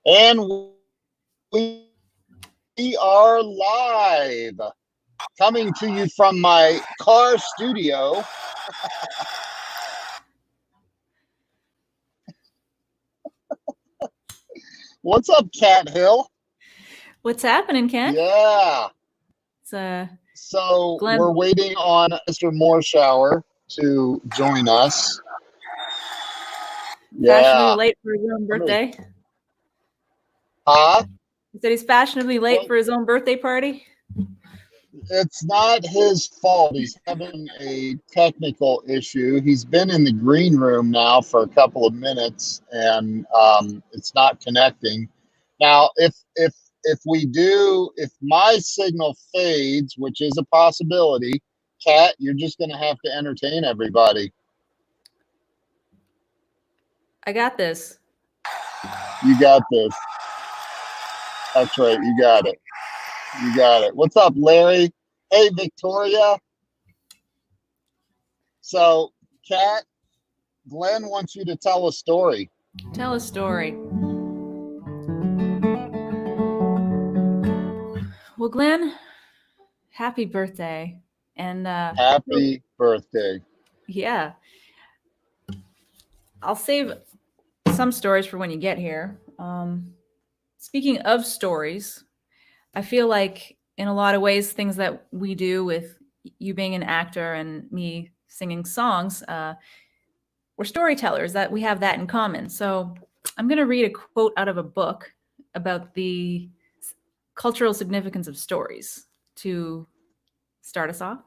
And we are live, coming to you from my car studio. What's up, Cat Hill? What's happening, Ken? Yeah. So Glenn, we're waiting on Mr. Morshower to join us. Fashionably late for his own birthday. Huh? He said he's fashionably late for his own birthday party. It's not his fault. He's having a technical issue. He's been in the green room now for a couple of minutes, and it's not connecting. Now, if my signal fades, which is a possibility, Kat, you're just going to have to entertain everybody. I got this. You got this. That's right. You got it. You got it. What's up, Larry? Hey, Victoria. So, Kat, Glenn wants you to tell a story. Tell a story. Well, Glenn, happy birthday. And happy birthday. Yeah. I'll save some stories for when you get here. Speaking of stories, I feel like in a lot of ways, things that we do with you being an actor and me singing songs, we're storytellers, that we have that in common. So I'm going to read a quote out of a book about the cultural significance of stories to start us off.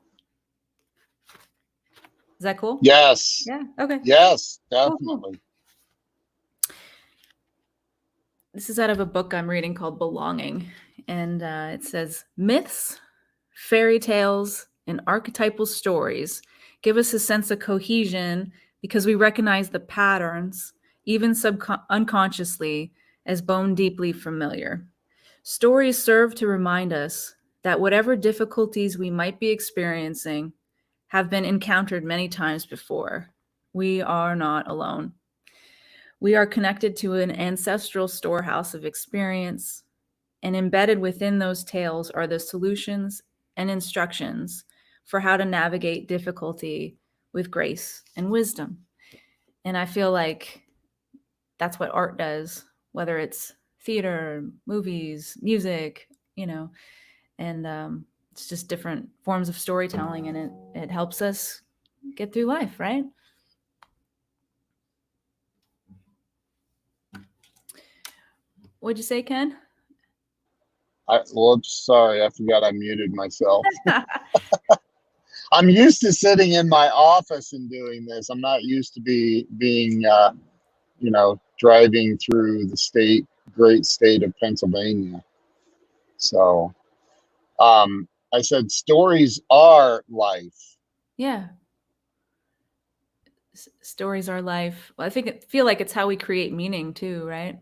Is that cool? Yes. Yeah. Okay. Yes, definitely. Cool. This is out of a book I'm reading called Belonging. And it says, myths, fairy tales, and archetypal stories give us a sense of cohesion because we recognize the patterns, even unconsciously, as bone deeply familiar. Stories serve to remind us that whatever difficulties we might be experiencing have been encountered many times before. We are not alone. We are connected to an ancestral storehouse of experience, and embedded within those tales are the solutions and instructions for how to navigate difficulty with grace and wisdom. And I feel like that's what art does, whether it's theater, movies, music, and it's just different forms of storytelling, and it helps us get through life, right? What'd you say, Ken? Sorry, I forgot I muted myself. I'm used to sitting in my office and doing this. I'm not used to being driving through the great state of Pennsylvania. So, I said stories are life. Yeah. Stories are life. Well, I feel like it's how we create meaning too, right?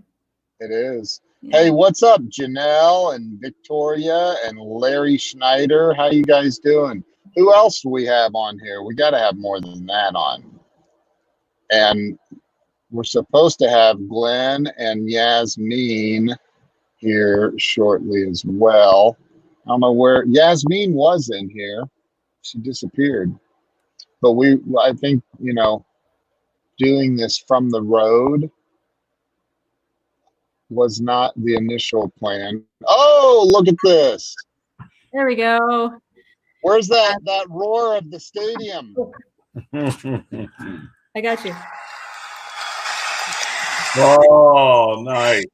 It is. Yeah. Hey, what's up, Janelle and Victoria and Larry Schneider? How you guys doing? Who else do we have on here? We got to have more than that on. And we're supposed to have Glenn and Yasmin here shortly as well. I don't know where Yasmin was in here. She disappeared. But I think, doing this from the road was not the initial plan. Oh, look at this. There we go. Where's that roar of the stadium? I got you. Oh, nice.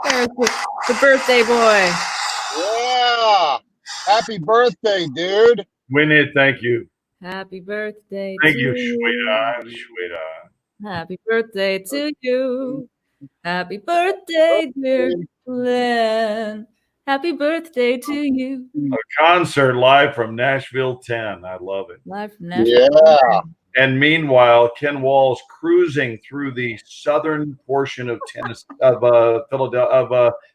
There's the birthday boy. Yeah. Happy birthday, dude. Winnie, thank you. Happy birthday thank to you, you. sweetheart. Happy birthday to you. Happy birthday, dear Glenn. Happy birthday to you. A concert live from Nashville 10. I love it. Live from Nashville. Yeah. And meanwhile, Ken Wall's cruising through the southern portion of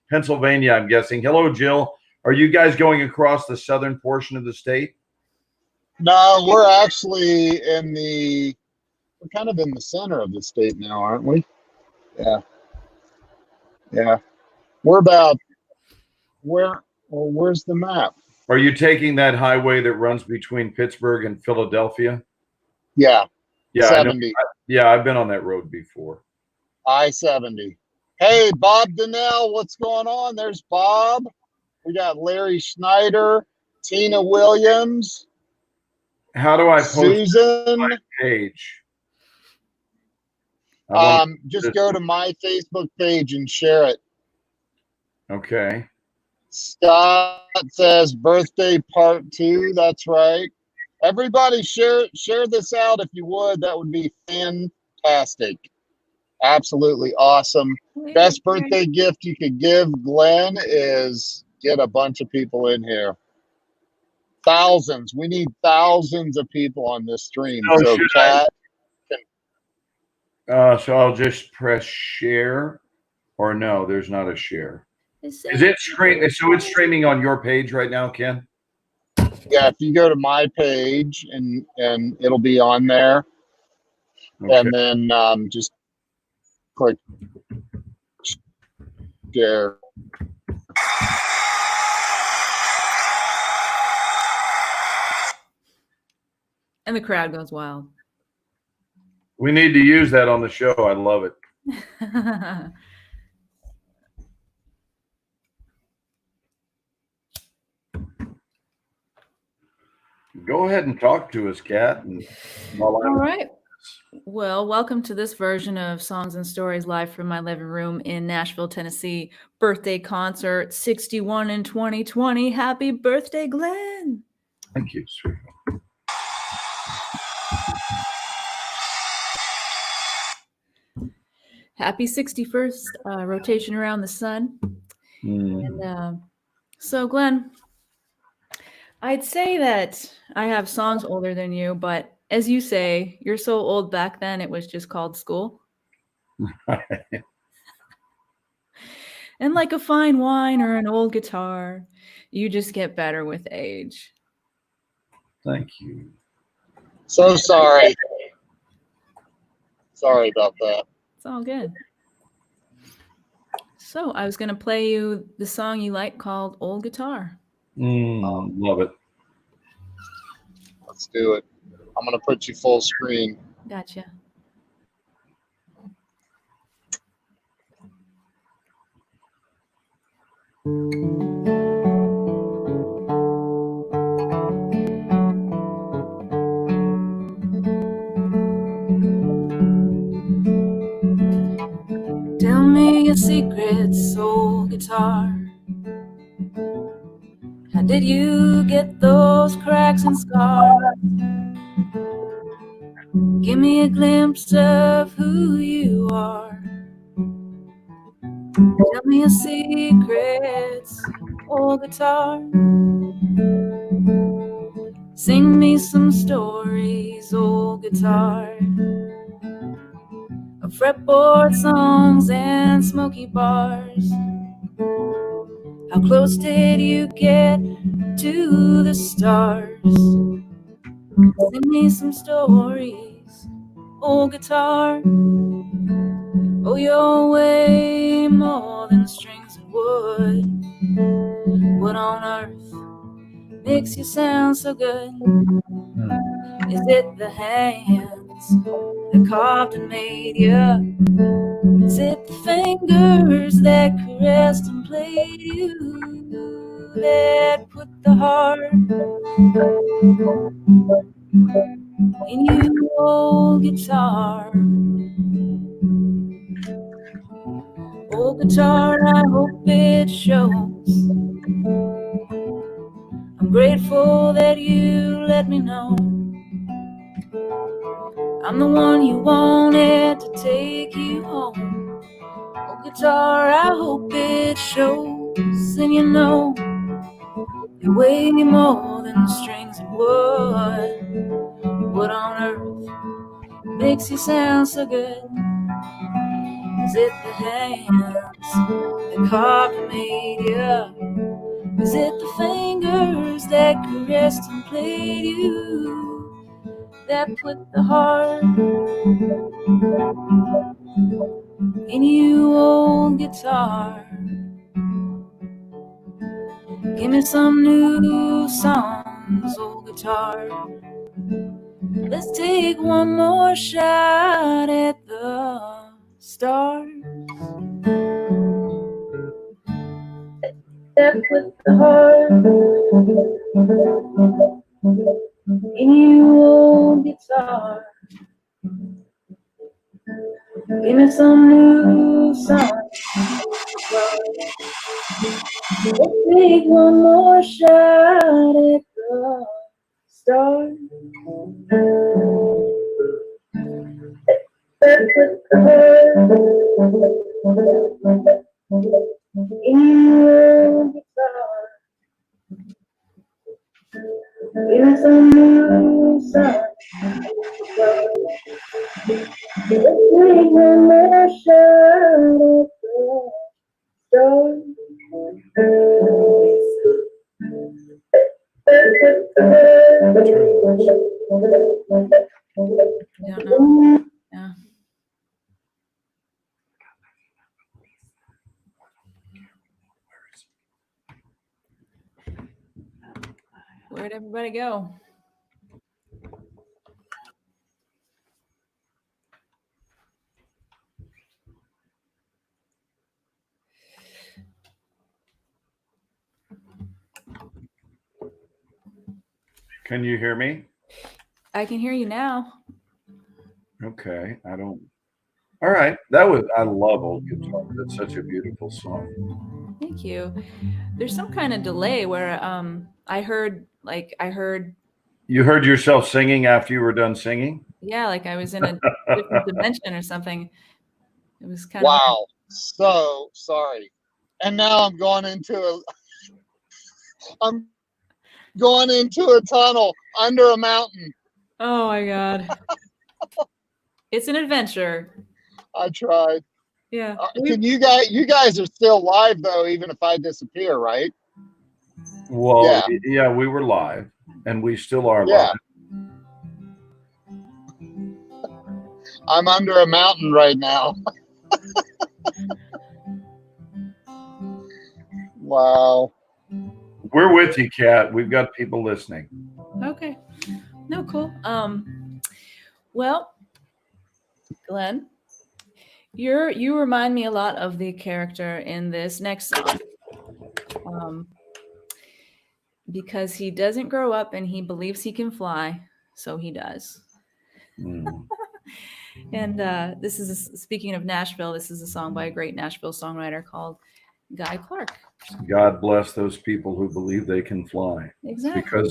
Pennsylvania, I'm guessing. Hello, Jill. Are you guys going across the southern portion of the state? No, we're actually we're kind of in the center of the state now, aren't we? Yeah. Yeah. We're about where's the map? Are you taking that highway that runs between Pittsburgh and Philadelphia? Yeah. Yeah, 70. Yeah, I've been on that road before. I-70. Hey, Bob Donnell, what's going on? There's Bob. We got Larry Schneider, Tina Williams. How do I post Susan? my page? Just go to my Facebook page and share it. Okay. Scott says birthday part 2. That's right. Everybody share this out if you would. That would be fantastic. Absolutely awesome. Best birthday gift you could give Glenn is get a bunch of people in here. Thousands. We need thousands of people on this stream. So chat. So I'll just press share, or no, there's not a share. Is it streaming? So it's streaming on your page right now, Ken? Yeah, if you go to my page and it'll be on there. Okay. And then just click share. And the crowd goes wild. We need to use that on the show. I love it. Go ahead and talk to us, Kat. All right. Well, welcome to this version of Songs and Stories live from my living room in Nashville, Tennessee. Birthday concert, 61 in 2020. Happy birthday, Glenn. Thank you, sweetheart. Happy 61st rotation around the sun. And so, Glenn, I'd say that I have songs older than you, but as you say, you're so old back then, it was just called school. And like a fine wine or an old guitar, you just get better with age. Thank you. So sorry. Sorry about that. It's all good. So I was going to play you the song you like called Old Guitar. Love it. Let's do it. I'm going to put you full screen. Gotcha. Tell me your secrets, old guitar. How did you get those cracks and scars? Give me a glimpse of who you are. Tell me your secrets, old guitar. Sing me some stories, old guitar, of fretboard songs and smoky bars. How close did you get to the stars? Sing me some stories, old guitar. Oh, you're way more than strings and wood. What on earth makes you sound so good? Is it the hands that carved and made you? Is it the fingers that caressed and played you, that put the heart in you, old guitar? Old guitar, I hope it shows. I'm grateful that you let me know I'm the one you wanted to take you home. Oh, guitar, I hope it shows. And you know, you're way more than strings and wood. What on earth makes you sound so good? Is it the hands that carved and made you? Is it the fingers that caressed and played you, that put the heart in you, old guitar? guitar. Give me some new songs, old guitar. Let's take one more shot at the stars. Step with the heart in you, old guitar. Give me some new songs. Let's take one more shot at the stars. Step with the heart in you, guitar. Give me some new songs. Let's take one more shot at the stars. Don't know. Yeah. Where'd everybody go? Can you hear me? I can hear you now. Okay. I don't. All right. I love old guitar. That's such a beautiful song. Thank you. There's some kind of delay where I heard. You heard yourself singing after you were done singing? Yeah, like I was in a different dimension or something. It was kind Wow. So sorry. And now I'm going into a tunnel under a mountain. Oh my God. It's an adventure. I tried. Yeah. Can you guys are still live though, even if I disappear, right? Well, yeah, we were live, and we still are live. I'm under a mountain right now. Wow. We're with you, Kat. We've got people listening. Okay. No, cool. Well, Glenn, you remind me a lot of the character in this next song. Because he doesn't grow up and he believes he can fly, so he does. And this is speaking of Nashville. This is a song by a great Nashville songwriter called Guy Clark. God bless those people who believe they can fly. Exactly.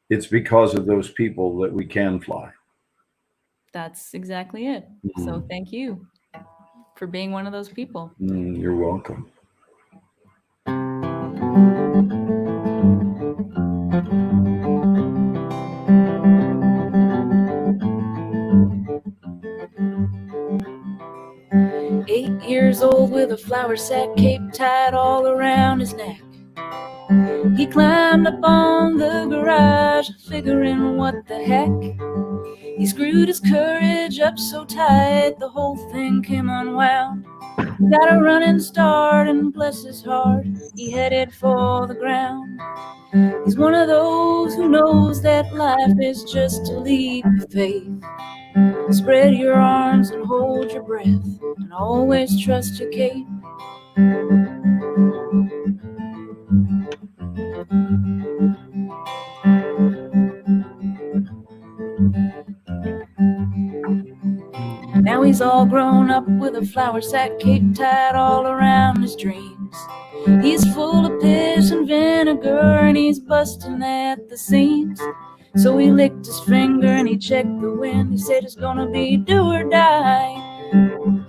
It's because of those people that we can fly. That's exactly it. So thank you for being one of those people. You're welcome. 8 years old with a flour sack cape tied all around his neck. He climbed up on the garage, figuring what the heck. He screwed his courage up so tight, the whole thing came unwound. Got a running start and bless his heart, he headed for the ground. He's one of those who knows that life is just a leap of faith. Spread your arms and hold your breath, and always trust your cape. Now he's all grown up with a flour sack cape tied all around his dreams. He's full of piss and vinegar and he's busting at the seams. So he licked his finger and he checked the wind. He said it's gonna be do or die.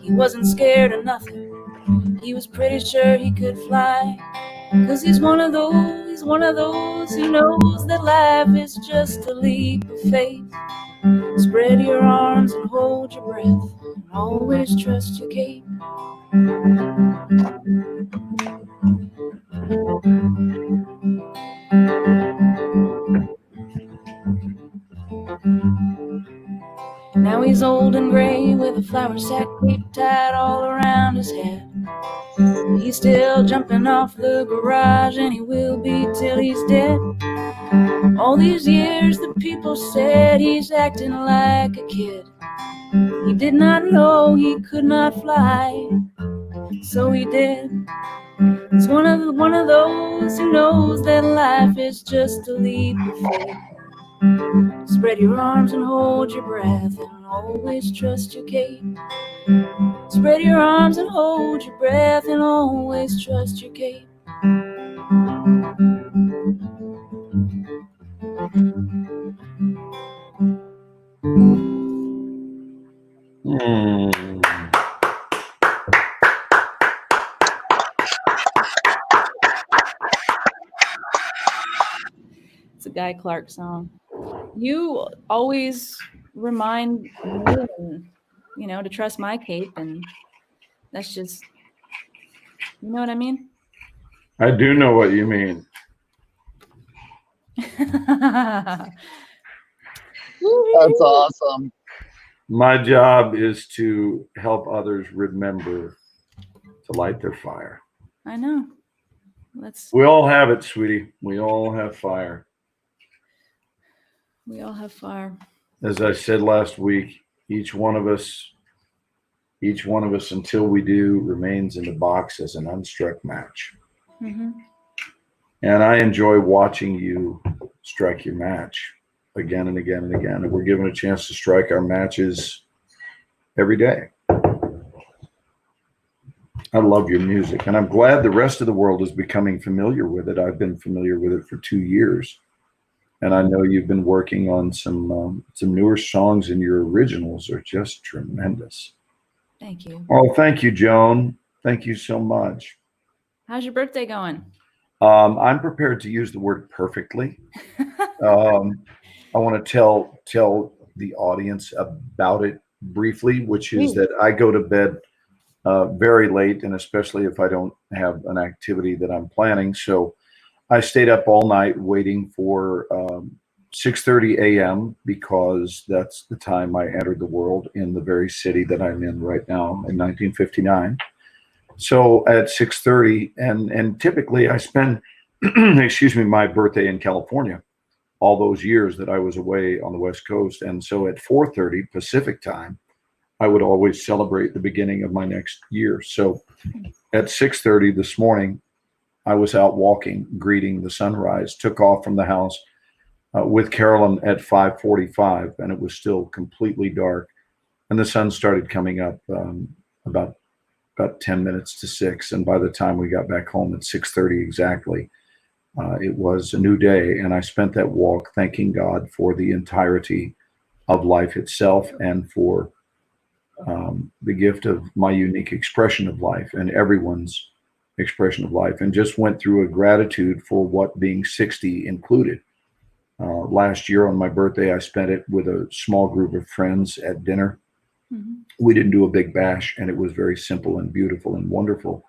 He wasn't scared of nothing. He was pretty sure he could fly. 'Cause he's one of those who knows that life is just a leap of faith. Spread your arms and hold your breath, and always trust your cape. Now he's old and gray with a flour sack cape tied all around his head. He's still jumping off the garage, and he will be till he's dead. All these years the people said he's acting like a kid. He did not know he could not fly, so he did. He's one of those who knows that life is just a leap of faith. Spread your arms and hold your breath, and always trust your cape. Spread your arms and hold your breath, and always trust your cape. It's a Guy Clark song. You always remind me, to trust my cape, and that's just, you know what I mean? I do know what you mean. That's awesome. My job is to help others remember to light their fire. I know. We all have it, sweetie. We all have fire. We all have fire. As I said last week, each one of us, until we do, remains in the box as an unstruck match. Mm-hmm. And I enjoy watching you strike your match again and again and again. And we're given a chance to strike our matches every day. I love your music, and I'm glad the rest of the world is becoming familiar with it. I've been familiar with it for 2 years. And I know you've been working on some newer songs, and your originals are just tremendous. Thank you. Oh, thank you, Joan. Thank you so much. How's your birthday going? I'm prepared to use the word perfectly. I want to tell the audience about it briefly, which is that I go to bed very late, and especially if I don't have an activity that I'm planning. So I stayed up all night waiting for 6:30 a.m. because that's the time I entered the world in the very city that I'm in right now in 1959. So at 6:30, and typically I spend, my birthday in California all those years that I was away on the West Coast. And so at 4:30 Pacific time, I would always celebrate the beginning of my next year. So at 6:30 this morning, I was out walking, greeting the sunrise, took off from the house with Carolyn at 5:45, and it was still completely dark. And the sun started coming up about 10 minutes to 6. And by the time we got back home at 6:30 exactly, it was a new day. And I spent that walk thanking God for the entirety of life itself and for the gift of my unique expression of life and everyone's expression of life, and just went through a gratitude for what being 60 included. Last year on my birthday, I spent it with a small group of friends at dinner. Mm-hmm. We didn't do a big bash, and it was very simple and beautiful and wonderful.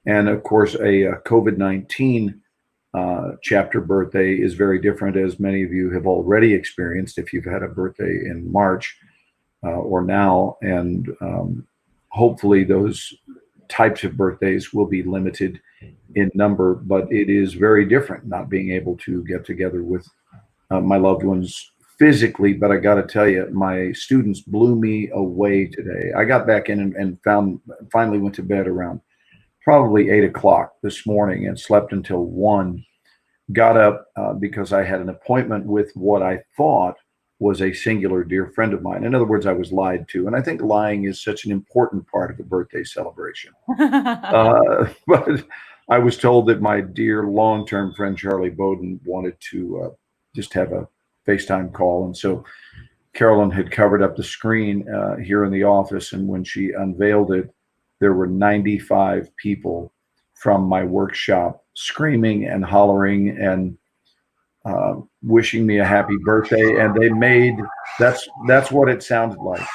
And of course, a COVID-19 chapter birthday is very different, as many of you have already experienced if you've had a birthday in March or now. And hopefully those types of birthdays will be limited in number, but it is very different not being able to get together with my loved ones physically. But I got to tell you, my students blew me away today. I got back in and finally went to bed around probably 8 o'clock this morning and slept until 1. Got up because I had an appointment with what I thought was a singular dear friend of mine. In other words, I was lied to. And I think lying is such an important part of a birthday celebration. But I was told that my dear long-term friend, Charlie Bowden, wanted to just have a FaceTime call. And so Carolyn had covered up the screen here in the office. And when she unveiled it, there were 95 people from my workshop screaming and hollering and wishing me a happy birthday. And they made, that's what it sounded like,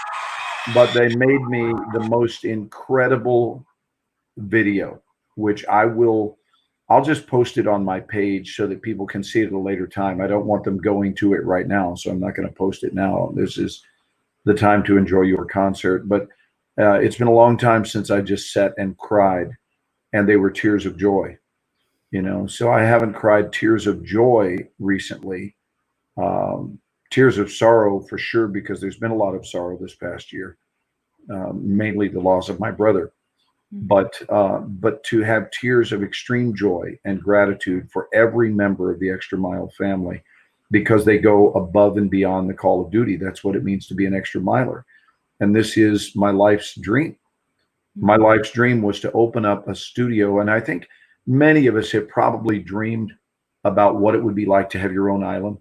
but they made me the most incredible video, which I'll just post it on my page so that people can see it at a later time. I don't want them going to it right now, so I'm not going to post it now. This is the time to enjoy your concert. But It's been a long time since I just sat and cried, and they were tears of joy. So I haven't cried tears of joy recently. Um, Tears of sorrow for sure, because there's been a lot of sorrow this past year, mainly the loss of my brother. But to have tears of extreme joy and gratitude for every member of the Extra Mile family, because they go above and beyond the call of duty. That's what it means to be an extra miler. And this is my life's dream. My life's dream was to open up a studio. And I think many of us have probably dreamed about what it would be like to have your own island,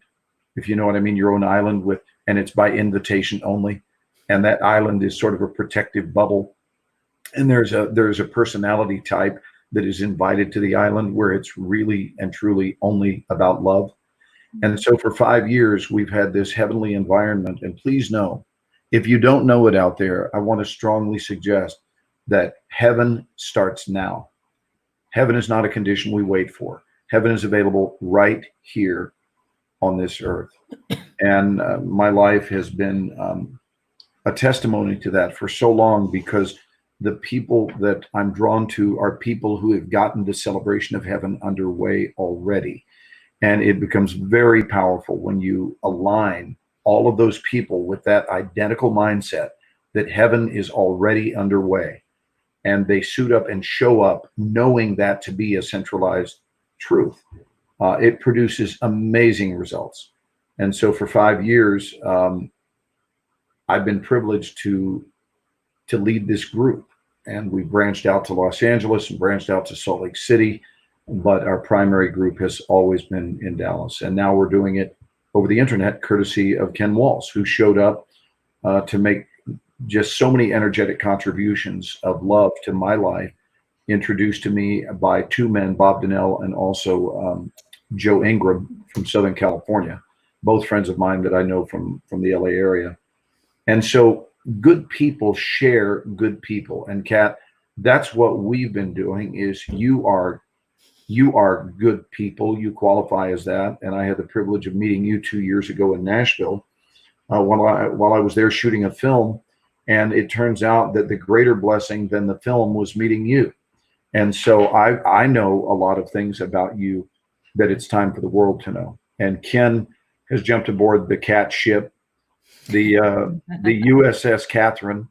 if you know what I mean, your own island and it's by invitation only. And that island is sort of a protective bubble. And there's a personality type that is invited to the island where it's really and truly only about love. And so for 5 years, we've had this heavenly environment. And please know, if you don't know it out there, I want to strongly suggest that heaven starts now. Heaven is not a condition we wait for. Heaven is available right here on this earth. And my life has been a testimony to that for so long, because the people that I'm drawn to are people who have gotten the celebration of heaven underway already. And it becomes very powerful when you align all of those people with that identical mindset that heaven is already underway. And they suit up and show up knowing that to be a centralized truth. It produces amazing results. And so for 5 years, I've been privileged to lead this group. And we branched out to Los Angeles and branched out to Salt Lake City. But our primary group has always been in Dallas. And now we're doing it over the internet, courtesy of Ken Walls, who showed up to make just so many energetic contributions of love to my life, introduced to me by two men, Bob Donnell and also Joe Ingram from Southern California, both friends of mine that I know from the LA area. And so good people share good people. And Kat, that's what we've been doing. Is you are good people. You qualify as that. And I had the privilege of meeting you 2 years ago in Nashville while I was there shooting a film. And it turns out that the greater blessing than the film was meeting you. And so I know a lot of things about you that it's time for the world to know. And Ken has jumped aboard the Cat ship, the USS Catherine,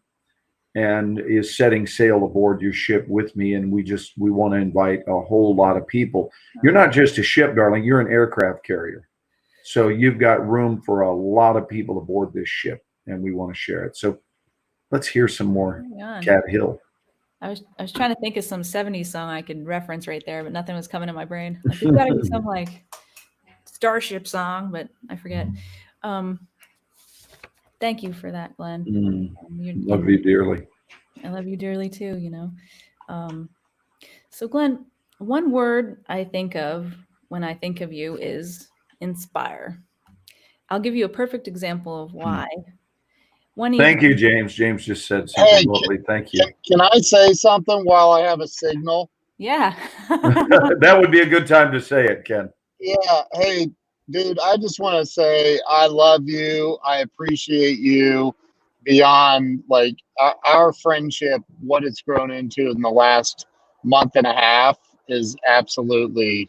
and is setting sail aboard your ship with me. And we want to invite a whole lot of people. You're not just a ship, darling. You're an aircraft carrier. So you've got room for a lot of people aboard this ship, and we want to share it. So let's hear some more Cat Hill. I was trying to think of some 70s song I could reference right there, but nothing was coming to my brain. Like, there's got to be some like Starship song, but I forget. Thank you for that, Glenn. Love you dearly. I love you dearly too, So Glenn, one word I think of when I think of you is inspire. I'll give you a perfect example of why. Thank you, James. James just said something lovely. Thank you. Can I say something while I have a signal? Yeah. That would be a good time to say it, Ken. Yeah. Hey, dude, I just want to say I love you. I appreciate you beyond like our friendship. What it's grown into in the last month and a half is absolutely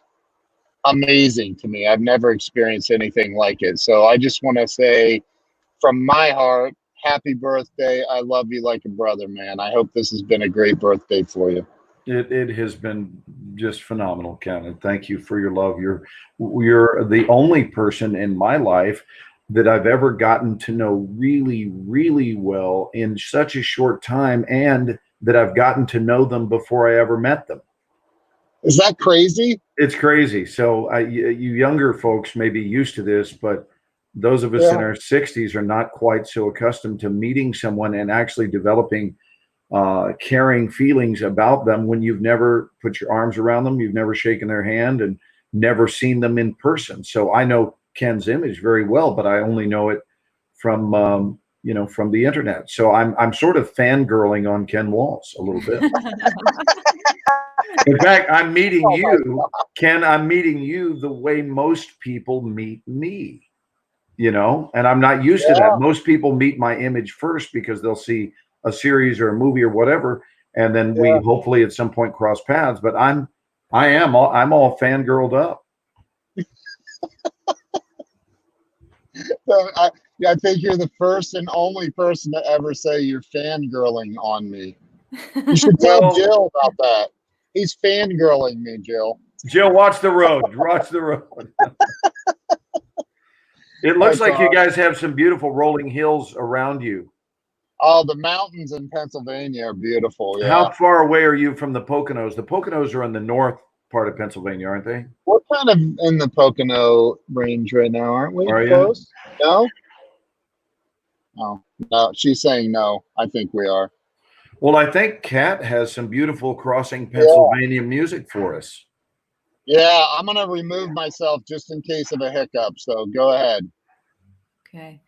amazing to me. I've never experienced anything like it. So I just want to say from my heart, happy birthday. I love you like a brother, man. I hope this has been a great birthday for you. It has been just phenomenal, Ken, and thank you for your love. You're the only person in my life that I've ever gotten to know really, really well in such a short time, and that I've gotten to know them before I ever met them. Is that crazy? It's crazy. So you younger folks may be used to this, but those of us in our 60s are not quite so accustomed to meeting someone and actually developing caring feelings about them when you've never put your arms around them, you've never shaken their hand, and never seen them in person. So I know Ken's image very well, but I only know it from from the internet. So I'm sort of fangirling on Ken Walls a little bit. In fact, I'm meeting you, Ken. I'm meeting you the way most people meet me. And I'm not used to that. Most people meet my image first because they'll see a series or a movie or whatever, and then we hopefully at some point cross paths. But I'm all fangirled up. So I think you're the first and only person to ever say you're fangirling on me. You should tell Jill about that. He's fangirling me, Jill. Jill, watch the road. Watch the road. It looks like you guys have some beautiful rolling hills around you. Oh, the mountains in Pennsylvania are beautiful. Yeah. How far away are you from the Poconos? The Poconos are in the north part of Pennsylvania, aren't they? We're kind of in the Pocono range right now, aren't we? Are Close? You? No? Oh, no. She's saying no. I think we are. Well, I think Kat has some beautiful crossing Pennsylvania music for us. Yeah, I'm going to remove myself just in case of a hiccup. So go ahead. Okay.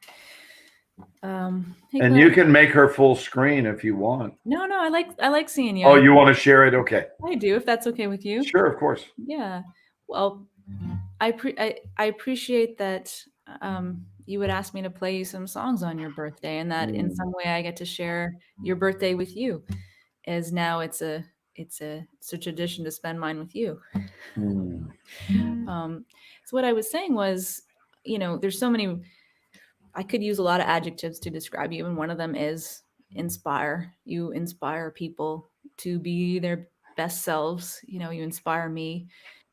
And you can make her full screen if you want. No, I like seeing you. Oh, you want to share it? Okay. I do, if that's okay with you. Sure, of course. Yeah. Well, I appreciate that you would ask me to play you some songs on your birthday, and that in some way I get to share your birthday with you, as now it's a tradition to spend mine with you. So what I was saying was, there's so many. I could use a lot of adjectives to describe you, and one of them is inspire. You inspire people to be their best selves. You inspire me.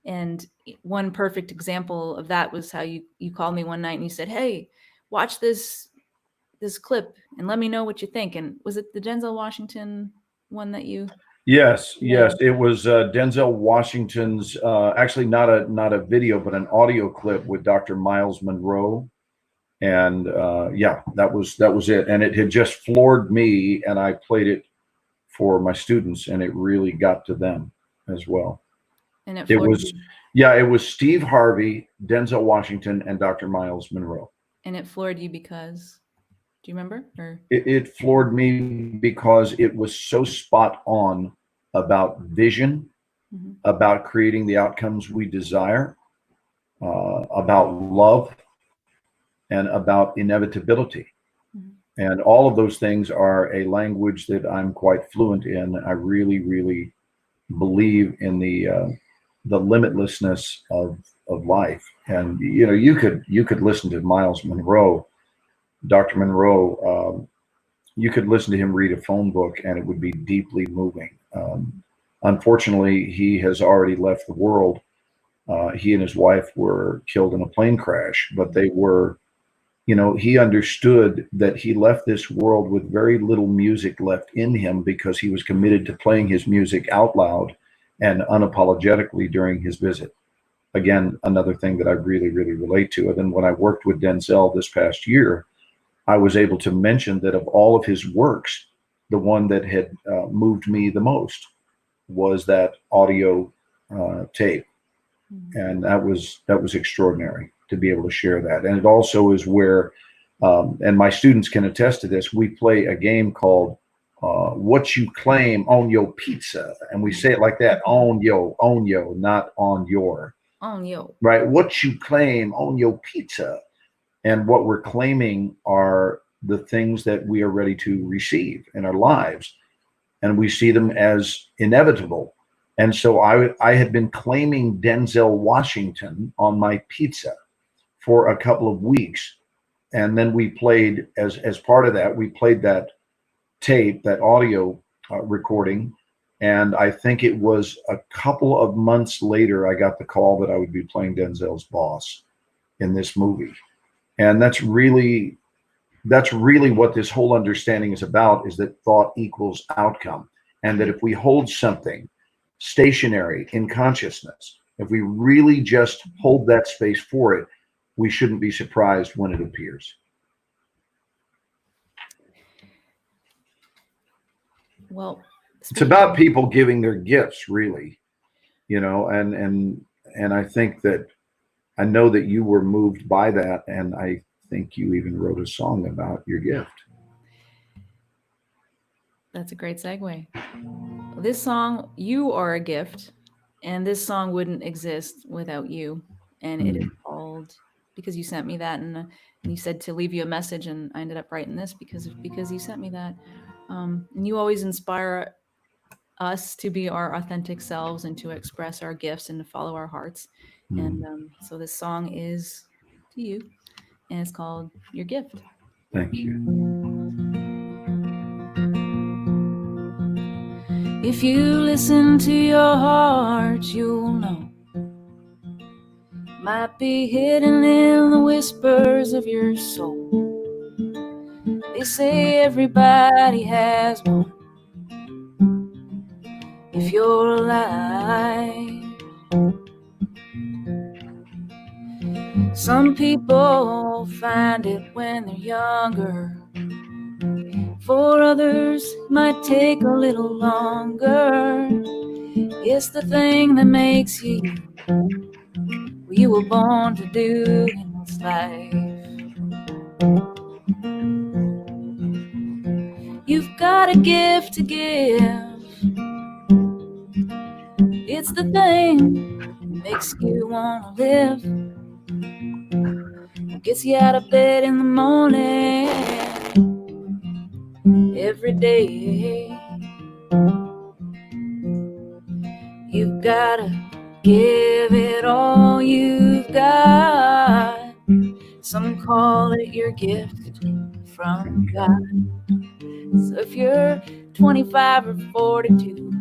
And one perfect example of that was how you called me one night and you said, "Hey, watch this clip and let me know what you think." And was it the Denzel Washington one that you? Yes, it was Denzel Washington's actually not a video, but an audio clip with Dr. Miles Monroe. And that was it. And it had just floored me, and I played it for my students, and it really got to them as well. And it was Steve Harvey, Denzel Washington, and Dr. Miles Monroe. And it floored you because, do you remember? Or it floored me because it was so spot on about vision, about creating the outcomes we desire, about love, and about inevitability. And all of those things are a language that I'm quite fluent in. I really, really believe in the limitlessness of life. And you could listen to Miles Monroe, Dr. Monroe. You could listen to him read a phone book, and it would be deeply moving. Unfortunately, he has already left the world. He and his wife were killed in a plane crash, but they were. He understood that he left this world with very little music left in him because he was committed to playing his music out loud and unapologetically during his visit. Again, another thing that I really, really relate to. And then when I worked with Denzel this past year, I was able to mention that of all of his works, the one that had moved me the most was that audio tape. And that was extraordinary to be able to share that. And it also is where, and my students can attest to this, we play a game called What You Claim on Your Pizza. And we say it like that, on yo, not on your. On yo. Right, what you claim on your pizza. And what we're claiming are the things that we are ready to receive in our lives. And we see them as inevitable. And so I had been claiming Denzel Washington on my pizza for a couple of weeks. And then we played, as part of that, we played that tape, that audio recording. And I think it was a couple of months later, I got the call that I would be playing Denzel's boss in this movie. And that's really what this whole understanding is about, is that thought equals outcome. And that if we hold something stationary in consciousness, if we really just hold that space for it, we shouldn't be surprised when it appears. Well, it's about people giving their gifts, really, and I think that I know that you were moved by that, and I think you even wrote a song about your gift. That's a great segue. This song, You Are a Gift, and this song wouldn't exist without you. And it is called, because you sent me that, and you said to leave you a message, and I ended up writing this because you sent me that. And you always inspire us to be our authentic selves and to express our gifts and to follow our hearts. And so this song is to you, and it's called Your Gift. Thank you. If you listen to your heart, you'll know. Might be hidden in the whispers of your soul. They say everybody has one. If you're alive, some people find it when they're younger. For others, it might take a little longer. It's the thing that makes you what you were born to do in this life. You've got a gift to give. It's the thing that makes you want to live. It gets you out of bed in the morning every day. You've gotta give it all you've got. Some call it your gift from God. So if you're 25 or 42,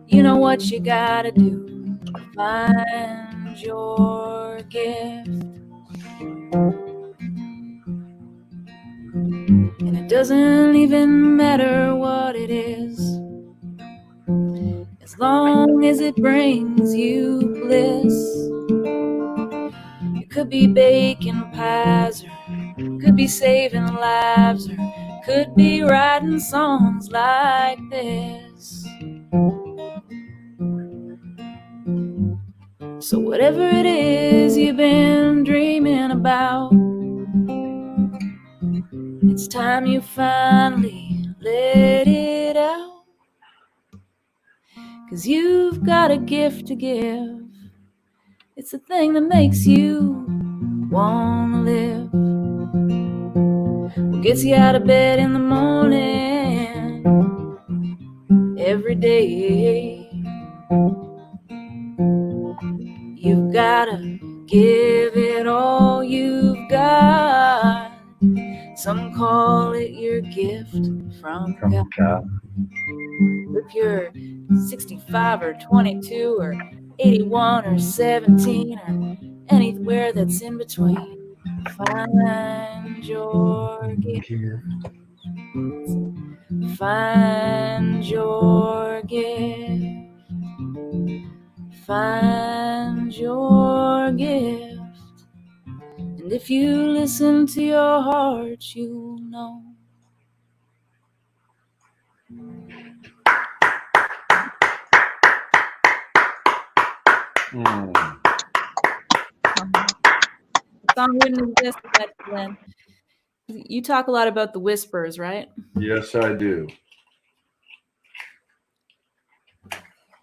you know what you gotta do. Find your gift. And it doesn't even matter what it is, as long as it brings you bliss. It could be baking pies, or could be saving lives, or could be writing songs like this. So whatever it is you've been dreaming about, it's time you finally let it out. 'Cause you've got a gift to give. It's the thing that makes you wanna live. What gets you out of bed in the morning every day. You've gotta give it all you've got. Some call it your gift from God. If you're 65 or 22 or 81 or 17 or anywhere that's in between, find your gift. Find your gift. Find your gift. And if you listen to your heart, you'll know. The song wouldn't exist without you, Glenn. You talk a lot about the whispers, right? Yes, I do.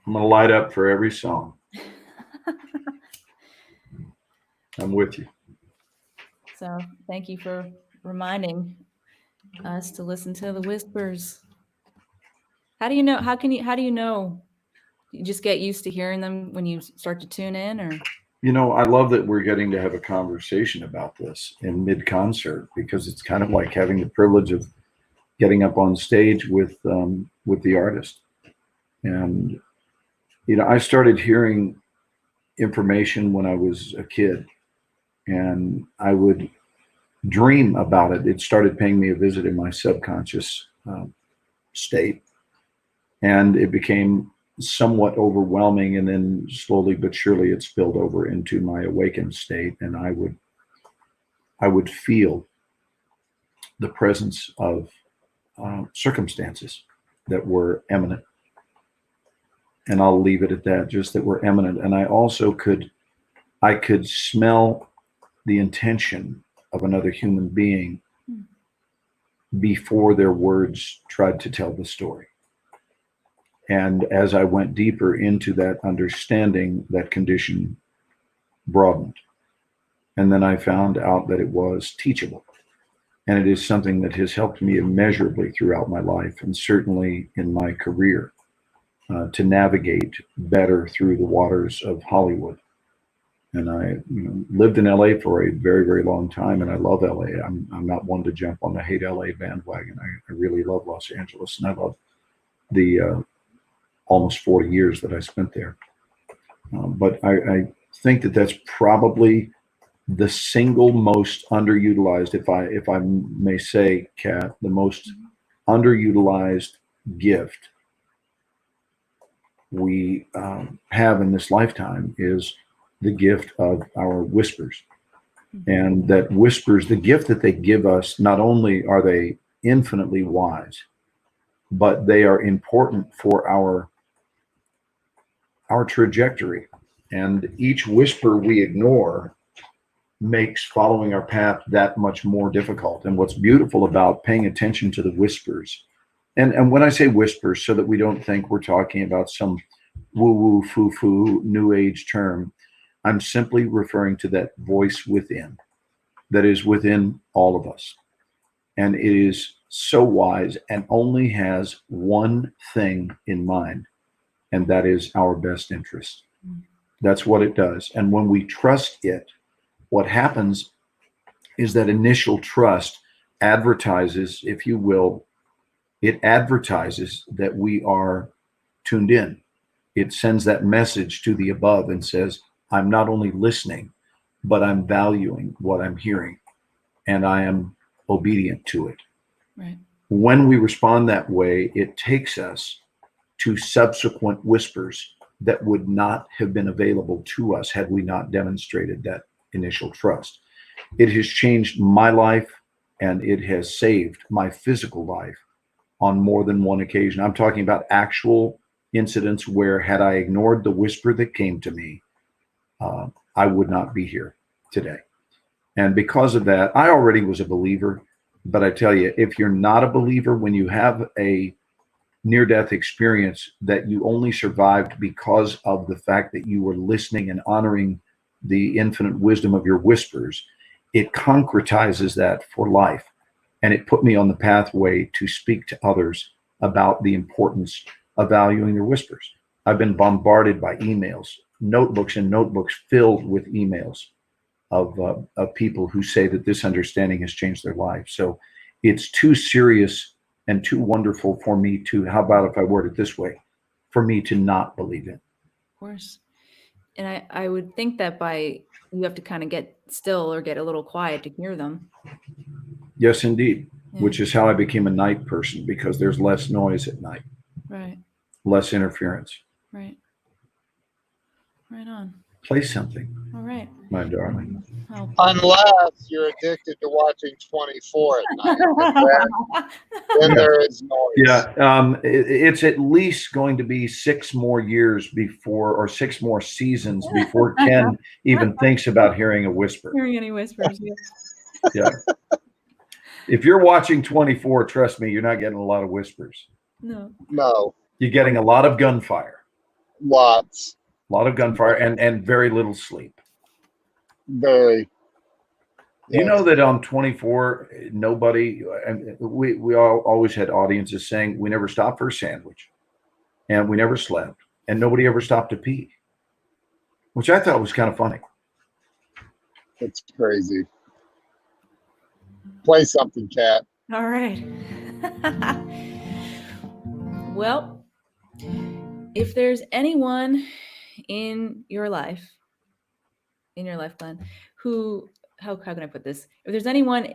I'm going to light up for every song. I'm with you. So thank you for reminding us to listen to the whispers. How do you know? How do you know? You just get used to hearing them when you start to tune in, or? You know, I love that we're getting to have a conversation about this in mid-concert, because it's kind of like having the privilege of getting up on stage with the artist. And you know, I started hearing information when I was a kid, and I would dream about it. It started paying me a visit in my subconscious state, and it became somewhat overwhelming, and then slowly but surely it spilled over into my awakened state, and I would feel the presence of circumstances that were eminent, and I'll leave it at that, just that were eminent. And I also could smell the intention of another human being before their words tried to tell the story. And as I went deeper into that understanding, that condition broadened. And then I found out that it was teachable. And it is something that has helped me immeasurably throughout my life, and certainly in my career, to navigate better through the waters of Hollywood. And I, lived in LA for a very, very long time, and I love LA. I'm not one to jump on the hate LA bandwagon. I really love Los Angeles, and I love the almost 40 years that I spent there. But I think that that's probably the single most underutilized, if I may say, Kat, the most underutilized gift we have in this lifetime is the gift of our whispers. And that whispers, the gift that they give us, not only are they infinitely wise, but they are important for our trajectory. And each whisper we ignore makes following our path that much more difficult. And what's beautiful about paying attention to the whispers, and when I say whispers, so that we don't think we're talking about some woo-woo, foo-foo, new age term, I'm simply referring to that voice within, that is within all of us. And it is so wise and only has one thing in mind, and that is our best interest. That's what it does. And when we trust it, what happens is that initial trust advertises, if you will, it advertises that we are tuned in. It sends that message to the above and says, I'm not only listening, but I'm valuing what I'm hearing, and I am obedient to it. Right. When we respond that way, it takes us to subsequent whispers that would not have been available to us had we not demonstrated that initial trust. It has changed my life, and it has saved my physical life on more than one occasion. I'm talking about actual incidents where, had I ignored the whisper that came to me, I would not be here today. And because of that, I already was a believer. But I tell you, if you're not a believer, when you have a near-death experience that you only survived because of the fact that you were listening and honoring the infinite wisdom of your whispers, it concretizes that for life. And it put me on the pathway to speak to others about the importance of valuing their whispers. I've been bombarded by emails, notebooks and notebooks filled with emails of people who say that this understanding has changed their life. So it's too serious and too wonderful for me to, how about if I word it this way, for me to not believe it. Of course. And I would think that you have to kind of get still or get a little quiet to hear them. Yes, indeed. Yeah. Which is how I became a night person, because there's less noise at night. Right. Less interference. Right. Right on. Play something. All right. My darling. Oh. Unless you're addicted to watching 24 at night. Then there is noise. Yeah. It's at least going to be 6 more years before, or 6 more seasons before Ken even thinks about hearing a whisper. Hearing any whispers. Yeah. If you're watching 24, trust me, you're not getting a lot of whispers. No. You're getting a lot of gunfire. Lots. A lot of gunfire and very little sleep. Very. Do you know that on 24, nobody, and we all always had audiences saying we never stopped for a sandwich, and we never slept, and nobody ever stopped to pee, which I thought was kind of funny. It's crazy. Play something, Kat. All right. Well, if there's anyone in your life, Glenn, who, how can I put this? If there's anyone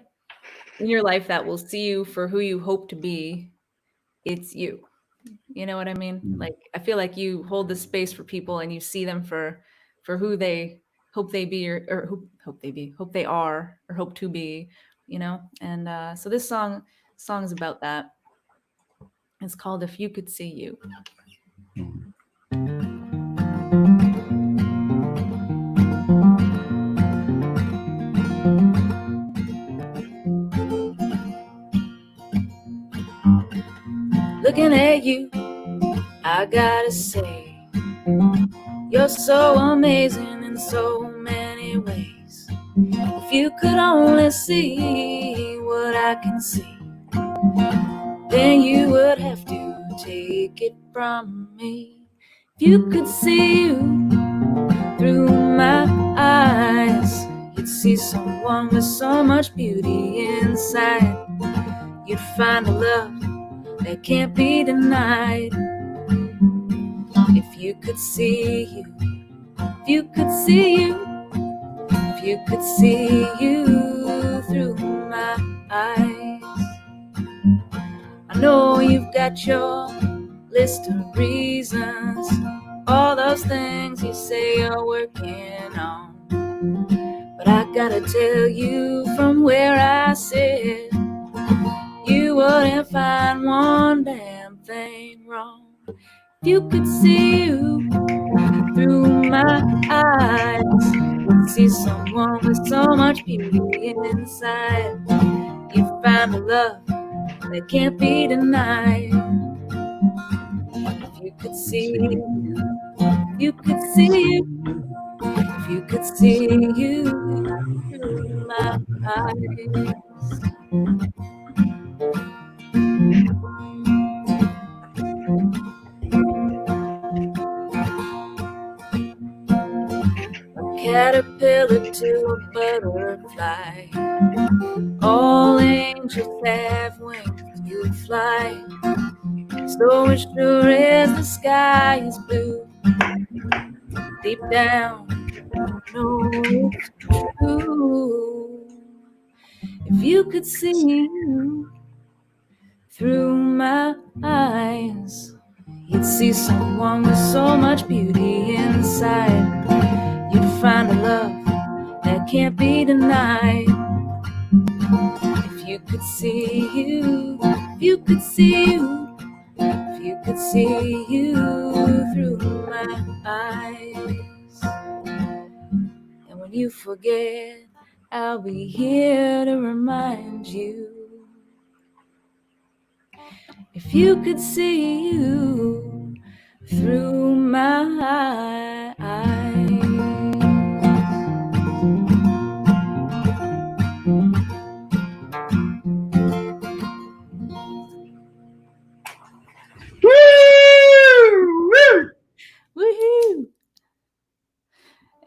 in your life that will see you for who you hope to be, it's you. You know what I mean? Mm-hmm. Like, I feel like you hold the space for people and you see them for who they hope they be, or hope they are, or hope to be, And so this song is about that. It's called If You Could See You. Mm-hmm. Looking at you, I gotta say, you're so amazing in so many ways. If you could only see what I can see, then you would have to take it from me. If you could see you through my eyes, you'd see someone with so much beauty inside. You'd find a love that can't be denied. If you could see you, if you could see you, if you could see you through my eyes. I know you've got your list of reasons, all those things you say you're working on, but I gotta tell you from where I sit, you wouldn't find one damn thing wrong. If you could see you through my eyes, you'd see someone with so much beauty inside. You find a love that can't be denied. If you could see you, if you could see you, if you could see you through my eyes. Caterpillar to a butterfly, all angels have wings to fly. So as sure as the sky is blue, deep down I know it's true. If you could see you through my eyes, you'd see someone with so much beauty inside. You'd find a love that can't be denied. If you could see you, if you could see you, if you could see you through my eyes. And when you forget, I'll be here to remind you. If you could see you through my eyes. Woo! Woohoo!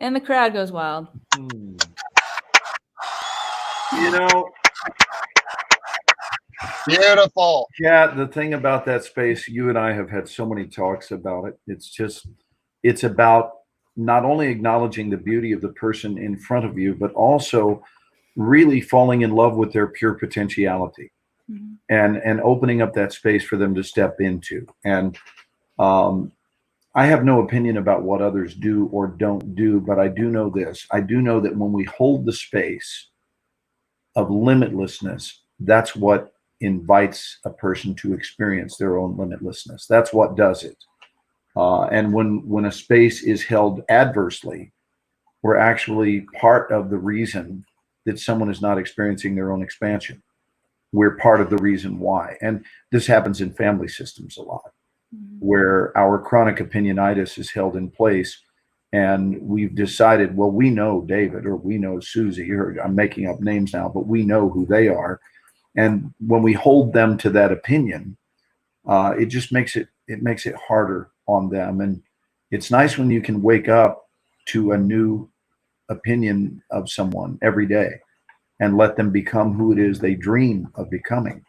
And the crowd goes wild. You know, Beautiful. yeah, the thing about that space, you and I have had so many talks about it. It's about not only acknowledging the beauty of the person in front of you, but also really falling in love with their pure potentiality, Mhm. and opening up that space for them to step into. And I have no opinion about what others do or don't do, but I do know this. I do know that when we hold the space of limitlessness, that's what invites a person to experience their own limitlessness. That's what does it. And when a space is held adversely, we're actually part of the reason that someone is not experiencing their own expansion. We're part of the reason why. And this happens in family systems a lot, where our chronic opinionitis is held in place. And we've decided, well, we know David, or we know Susie, or I'm making up names now, but we know who they are. And when we hold them to that opinion, it just makes it harder on them. And it's nice when you can wake up to a new opinion of someone every day and let them become who it is they dream of becoming.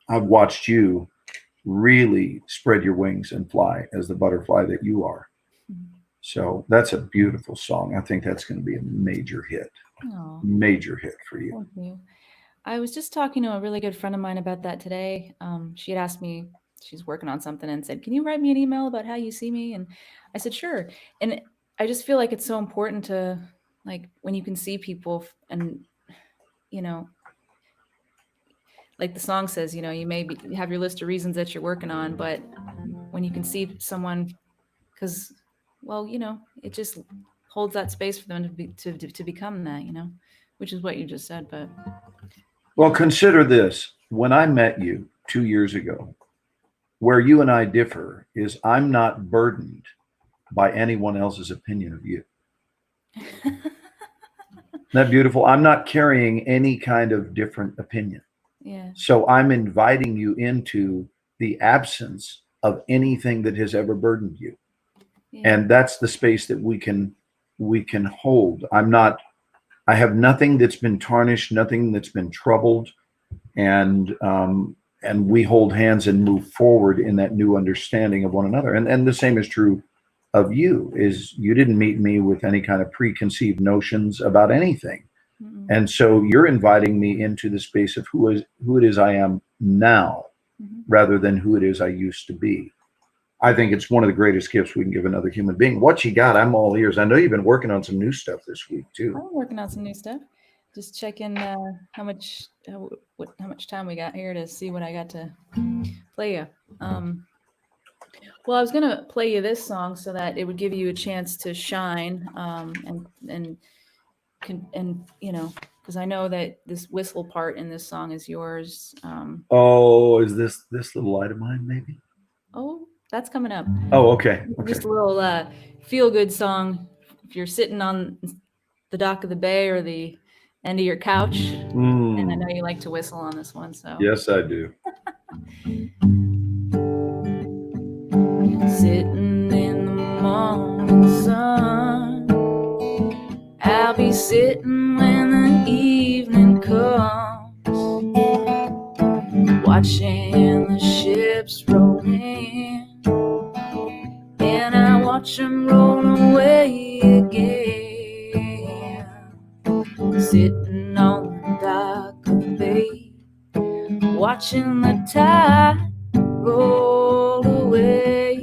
I've watched you really spread your wings and fly as the butterfly that you are. So that's a beautiful song. I think that's going to be a major hit. Aw, Major hit for you. thank you. I was just talking to a really good friend of mine about that today. She had asked me, she's working on something, and said, "Can you write me an email about how you see me?" And I said, "Sure." And I just feel like it's so important to, like, when you can see people and, you know, like the song says, you know, you may you have your list of reasons that you're working on, but when you can see someone, because, well, you know, it just holds that space for them to be to become that, you know, which is what you just said. But Well, consider this. When I met you 2 years ago, where you and I differ is I'm not burdened by anyone else's opinion of you. that beautiful? I'm not carrying any kind of different opinion. Yeah. So I'm inviting you into the absence of anything that has ever burdened you. Yeah. And that's the space that we can hold. I have nothing that's been tarnished, nothing that's been troubled, and we hold hands and move forward in that new understanding of one another. And the same is true of you. Is you didn't meet me with any kind of preconceived notions about anything. Mm-mm. And so you're inviting me into the space of who it is I am now, Mhm. rather than who it is I used to be. I think it's one of the greatest gifts we can give another human being. What you got? I'm all ears. I know you've been working on some new stuff this week too. I'm working on some new stuff. Just checking how much time we got here to see what I got to play you. Well, I was gonna play you this song so that it would give you a chance to shine, and you know, because I know that this whistle part in this song is yours. Oh, is this little light of mine, maybe? Oh, that's coming up. Oh, okay. Just a little feel good song if you're sitting on the dock of the bay or the end of your couch. And I know you like to whistle on this one, so. Yes, I do. Sitting in the morning sun, I'll be sitting when the evening comes, watching the ships roll in, and I watch them roll away again. Sitting on the dock of the bay, watching the tide roll away,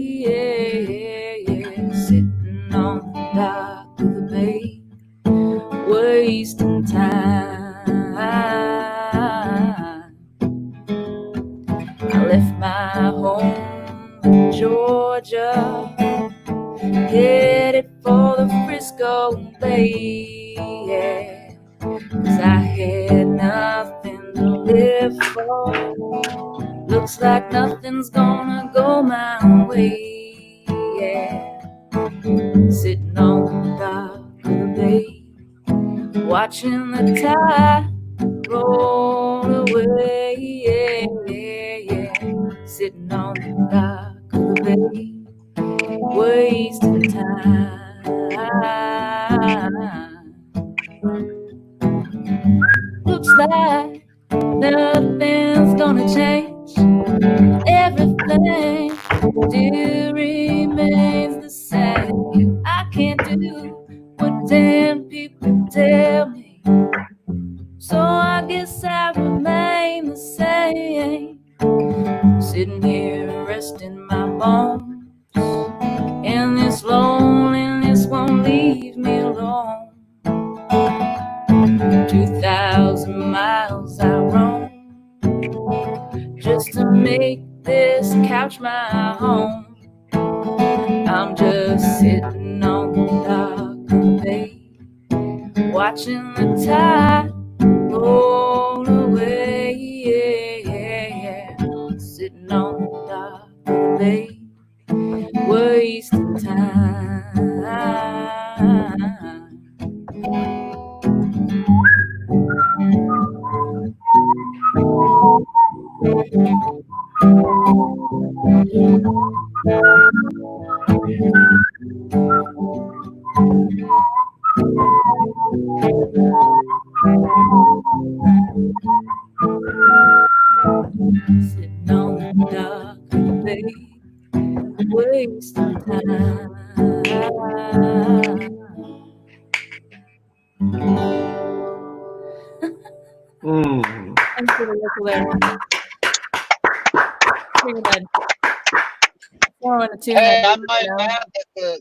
sitting on the dock of the bay, wasting time. I left my home in Georgia, headed for the Frisco Bay, yeah, 'cause I had nothing to live for. Looks like nothing's gonna go my way, yeah. Sitting on the dock of the bay, watching the tide roll away, yeah, yeah. Sitting on the dock of the bay, wasting time. Looks like nothing's gonna change. Everything still remains the same. I can't do what 10 people tell me, so I guess I remain the same. Sitting here resting my bones, and this loneliness won't leave me alone. 2,000 miles I roam just to make this couch my home. I'm just sitting on the dock of the bay, watching the tide roll away, yeah. Sitting on the dock of the bay, wasting time. Sitting on the dock of the bay, wasting time. Thanks for the whistle there. Pretty good. Throwing a tune Hey, at I you, might you know? add that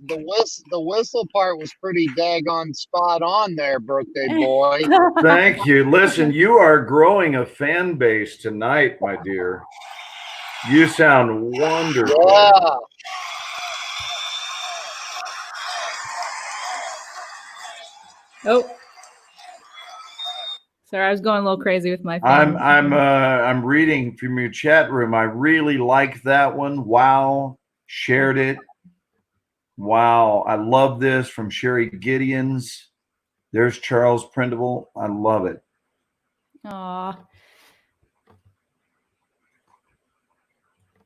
the whistle part was pretty daggone spot on there, birthday boy. Thank you. Listen, you are growing a fan base tonight, my dear. You sound wonderful. Yeah. Oh, sorry, I was going a little crazy with my fan. I'm reading from your chat room. I really like that one. Wow, shared it. Wow, I love this from Sherry Gideons. There's Charles Prindiville. I love it. Aw.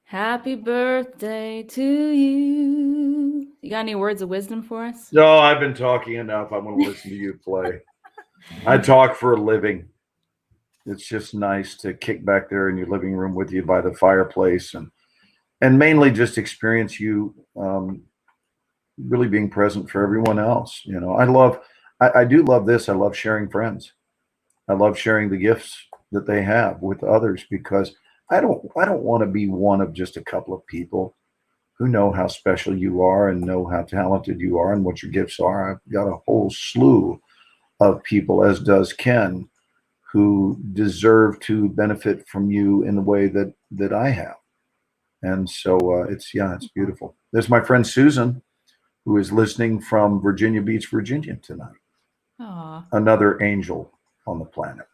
Happy birthday to you. You got any words of wisdom for us? No, I've been talking enough. I want to listen to you play. I talk for a living. It's just nice to kick back there in your living room with you by the fireplace and mainly just experience you really being present for everyone else. You know, I do love this. I love sharing friends. I love sharing the gifts that they have with others because I don't want to be one of just a couple of people who know how special you are and know how talented you are and what your gifts are. I've got a whole slew of people, as does Ken, who deserve to benefit from you in the way that I have. And so it's beautiful. There's my friend Susan, who is listening from Virginia Beach, Virginia tonight. Aw. Another angel on the planet.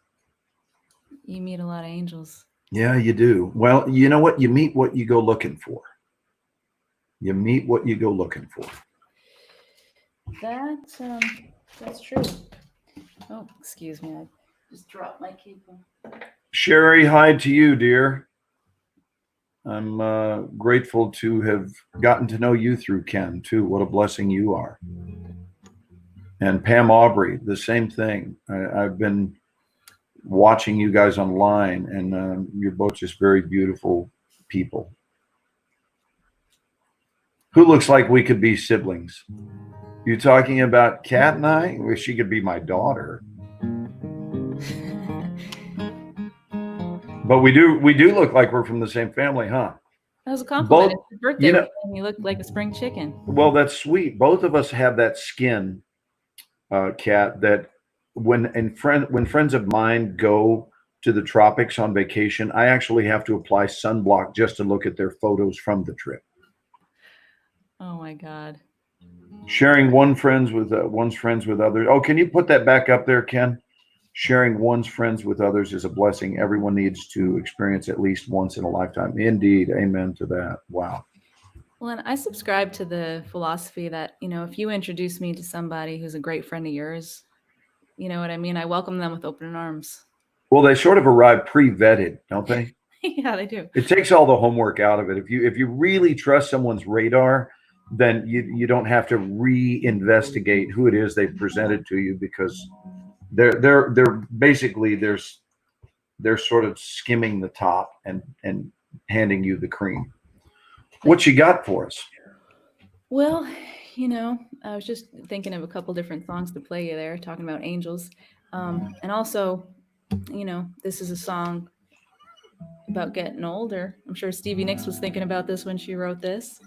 You meet a lot of angels. Yeah, you do. Well, you know what? You meet what you go looking for. You meet what you go looking for. That's true. Oh, excuse me. I just dropped my cable. Sherry, hi to you, dear. I'm grateful to have gotten to know you through Ken, too. What a blessing you are. And Pam Aubrey, the same thing. I've been watching you guys online, and you're both just very beautiful people. Who looks like we could be siblings? You talking about Kat and I? Well, she could be my daughter. But we do look like we're from the same family, huh? That was a compliment. Both, It's your birthday. you know, You look like a spring chicken. Well, that's sweet. Both of us have that skin, Kat, that when friends of mine go to the tropics on vacation, I actually have to apply sunblock just to look at their photos from the trip. Oh my God. Sharing one's friends with others. Oh, can you put that back up there, Ken? Sharing one's friends with others is a blessing everyone needs to experience at least once in a lifetime. Indeed. Amen to that. Wow. Well, and I subscribe to the philosophy that, if you introduce me to somebody who's a great friend of yours, you know what I mean? I welcome them with open arms. Well, they sort of arrive pre-vetted, don't they? Yeah, they do. It takes all the homework out of it. If you really trust someone's radar, then you don't have to re-investigate who it is they've presented to you, because they're basically they're sort of skimming the top and handing you the cream. What you got for us? Well, I was just thinking of a couple different songs to play you there, talking about angels. And also, this is a song about getting older. I'm sure Stevie Nicks was thinking about this when she wrote this.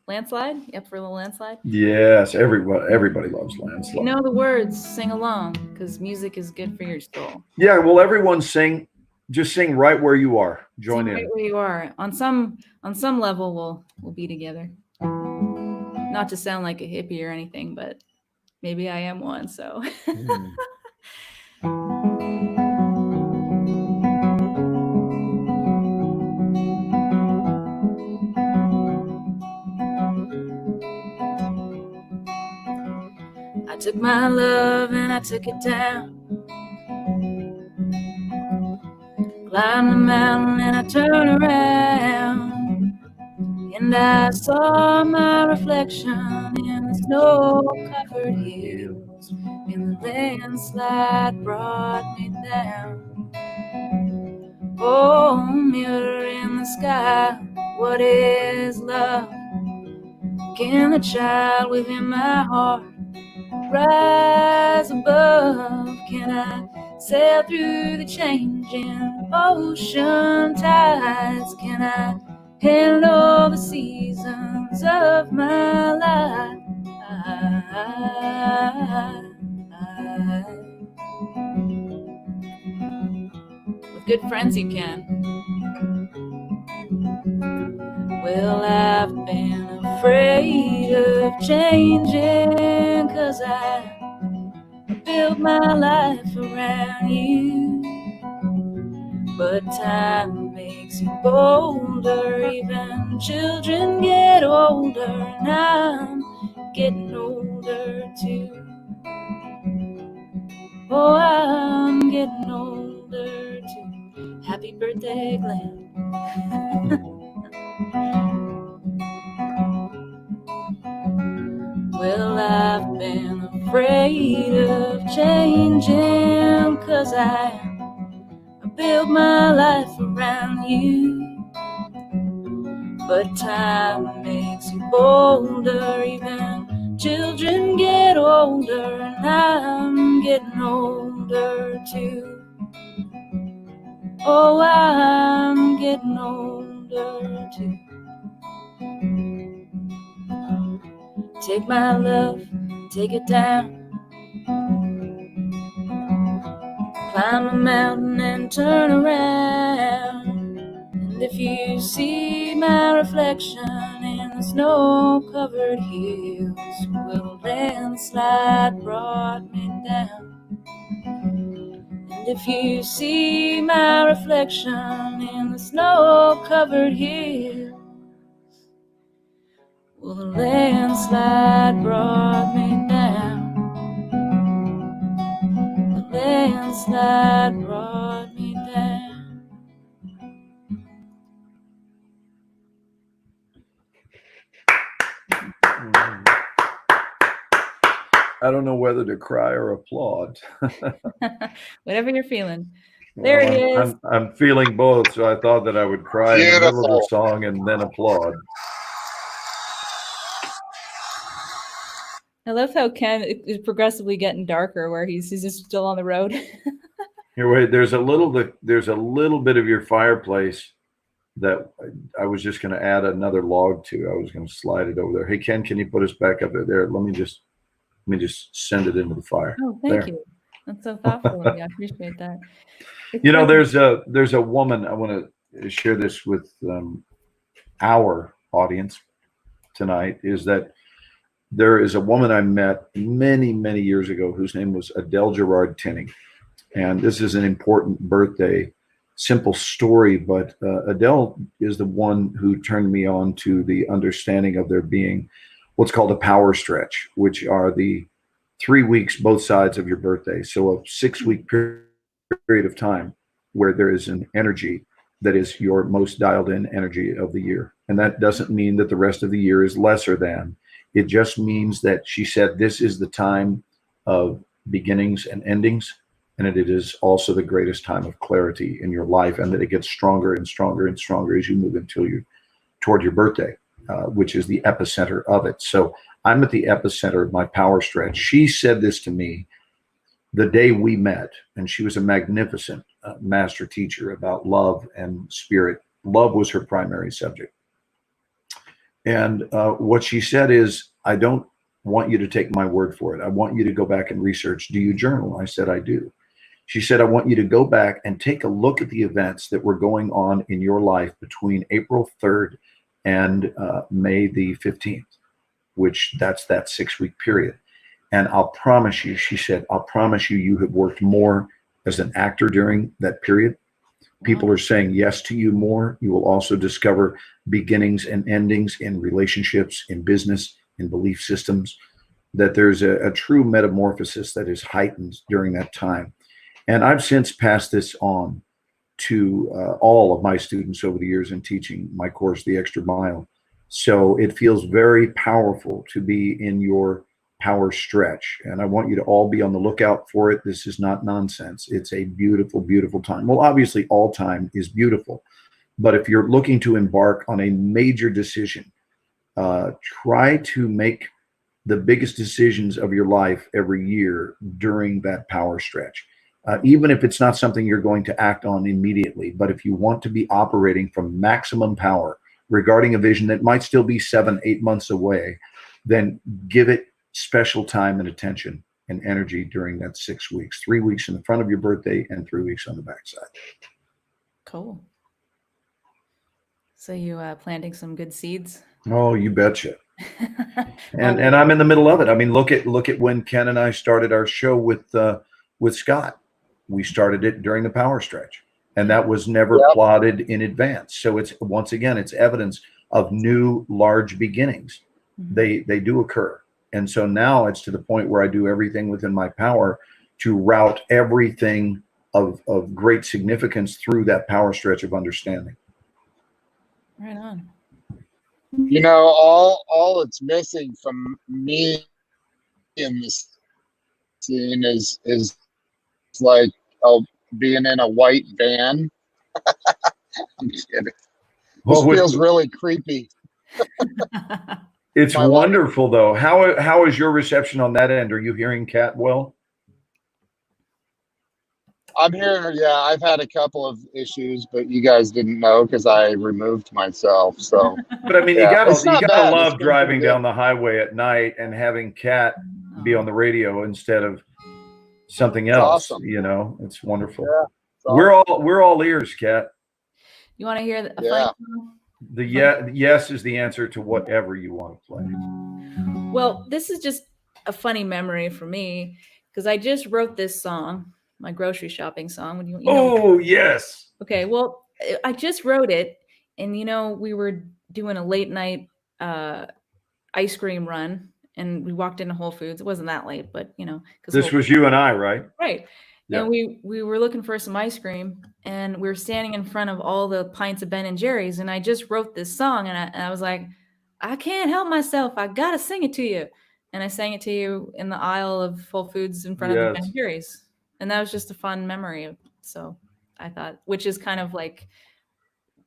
Landslide? You up for a little landslide? Yes, everybody loves landslide. You know the words, sing along, because music is good for your soul. Yeah, well, everyone sing. Just sing right where you are. Join in. Right where you are. On some level, we'll be together. Not to sound like a hippie or anything, but maybe I am one. So. I took my love and I took it down. Climbed the mountain and I turned around, and I saw my reflection in the snow-covered hills, and the landslide brought me down. Oh, mirror in the sky, what is love? Can the child within my heart rise above? Can I sail through the changing ocean tides? Can I handle the seasons of my life? With good friends you can. Well, I've been afraid of changing, 'cause I built my life around you. But time makes you bolder, even children get older, and I'm getting older too. Oh, I'm getting older too. Happy birthday, Glenn. Well, I've been afraid of changing, 'cause I built my life around you. But time makes you bolder, even children get older, and I'm getting older too. Oh, I'm getting older too. Take my love, take it down. Climb a mountain and turn around. And if you see my reflection in the snow-covered hills, well, a landslide brought me down. And if you see my reflection in the snow-covered hills, well, the landslide brought me down. The landslide brought me down. I don't know whether to cry or applaud. Whatever you're feeling. There Well, it is. I'm feeling both, so I thought that I would cry in the middle of the Beautiful. song and then applaud. I love how Ken is progressively getting darker, where he's just still on the road. Here, wait. There's a little bit of your fireplace that I was just going to add another log to. I was going to slide it over there. Hey, Ken, can you put us back up there? Let me just send it into the fire. Oh, thank you. That's so thoughtful of you. I appreciate that. You know, there's a woman. I want to share this with our audience tonight. Is that there is a woman I met many years ago whose name was Adele Gerard Tinney, and this is an important birthday. Simple story, but Adele is the one who turned me on to the understanding of there being what's called a power stretch, which are the 3 weeks both sides of your birthday. So a 6-week period of time where there is an energy that is your most dialed in energy of the year. And that doesn't mean that the rest of the year is lesser than. It just means that she said this is the time of beginnings and endings. And it is also the greatest time of clarity in your life, and that it gets stronger and stronger and stronger as you move toward your birthday, which is the epicenter of it. So I'm at the epicenter of my power stretch. She said this to me the day we met, and she was a magnificent master teacher about love and spirit. Love was her primary subject. And what she said is, I don't want you to take my word for it. I want you to go back and research. Do you journal? I said, I do. She said, I want you to go back and take a look at the events that were going on in your life between April 3rd and May the 15th, which that's that 6-week period. And I'll promise you, she said, I'll promise you, you have worked more as an actor during that period. People are saying yes to you more. You will also discover beginnings and endings in relationships, in business, in belief systems, that there's a true metamorphosis that is heightened during that time. And I've since passed this on to all of my students over the years in teaching my course, The Extra Mile. So it feels very powerful to be in your power stretch. And I want you to all be on the lookout for it. This is not nonsense. It's a beautiful, beautiful time. Well, obviously, all time is beautiful. But if you're looking to embark on a major decision, try to make the biggest decisions of your life every year during that power stretch. Even if it's not something you're going to act on immediately, but if you want to be operating from maximum power regarding a vision that might still be 7-8 months away, then give it special time and attention and energy during that 6 weeks, 3 weeks in the front of your birthday and 3 weeks on the backside. Cool. So you planting some good seeds? Oh, you betcha. And I'm in the middle of it. I mean, look at when Ken and I started our show with Scott. We started it during the power stretch, and that was never plotted in advance. So it's, once again, it's evidence of new large beginnings. They do occur. And so now it's to the point where I do everything within my power to route everything of great significance through that power stretch of understanding. Right on. You know, all it's missing from me in this scene is like being in a white van. I'm kidding. This feels really creepy. It's wonderful, though. How is your reception on that end? Are you hearing Kat well? I'm here. Yeah, I've had a couple of issues, but you guys didn't know because I removed myself. So, but I mean, yeah. you gotta love driving down the highway at night and having Kat be on the radio instead of something else. Awesome. You know, it's wonderful. Yeah, we're all ears, Kat. You want to hear a funny song? Yes is the answer to whatever you want to play. Well, this is just a funny memory for me because I just wrote this song, my grocery shopping song. You know, yes. Okay, well, I just wrote it, and we were doing a late night ice cream run, and we walked into Whole Foods. It wasn't that late, but because this was you and I, right? Right. Yeah. And we were looking for some ice cream, and we were standing in front of all the pints of Ben and Jerry's, and I just wrote this song, and I was like, I can't help myself. I gotta sing it to you, and I sang it to you in the aisle of Whole Foods in front of the Ben and Jerry's, and that was just a fun memory. So I thought, which is kind of like,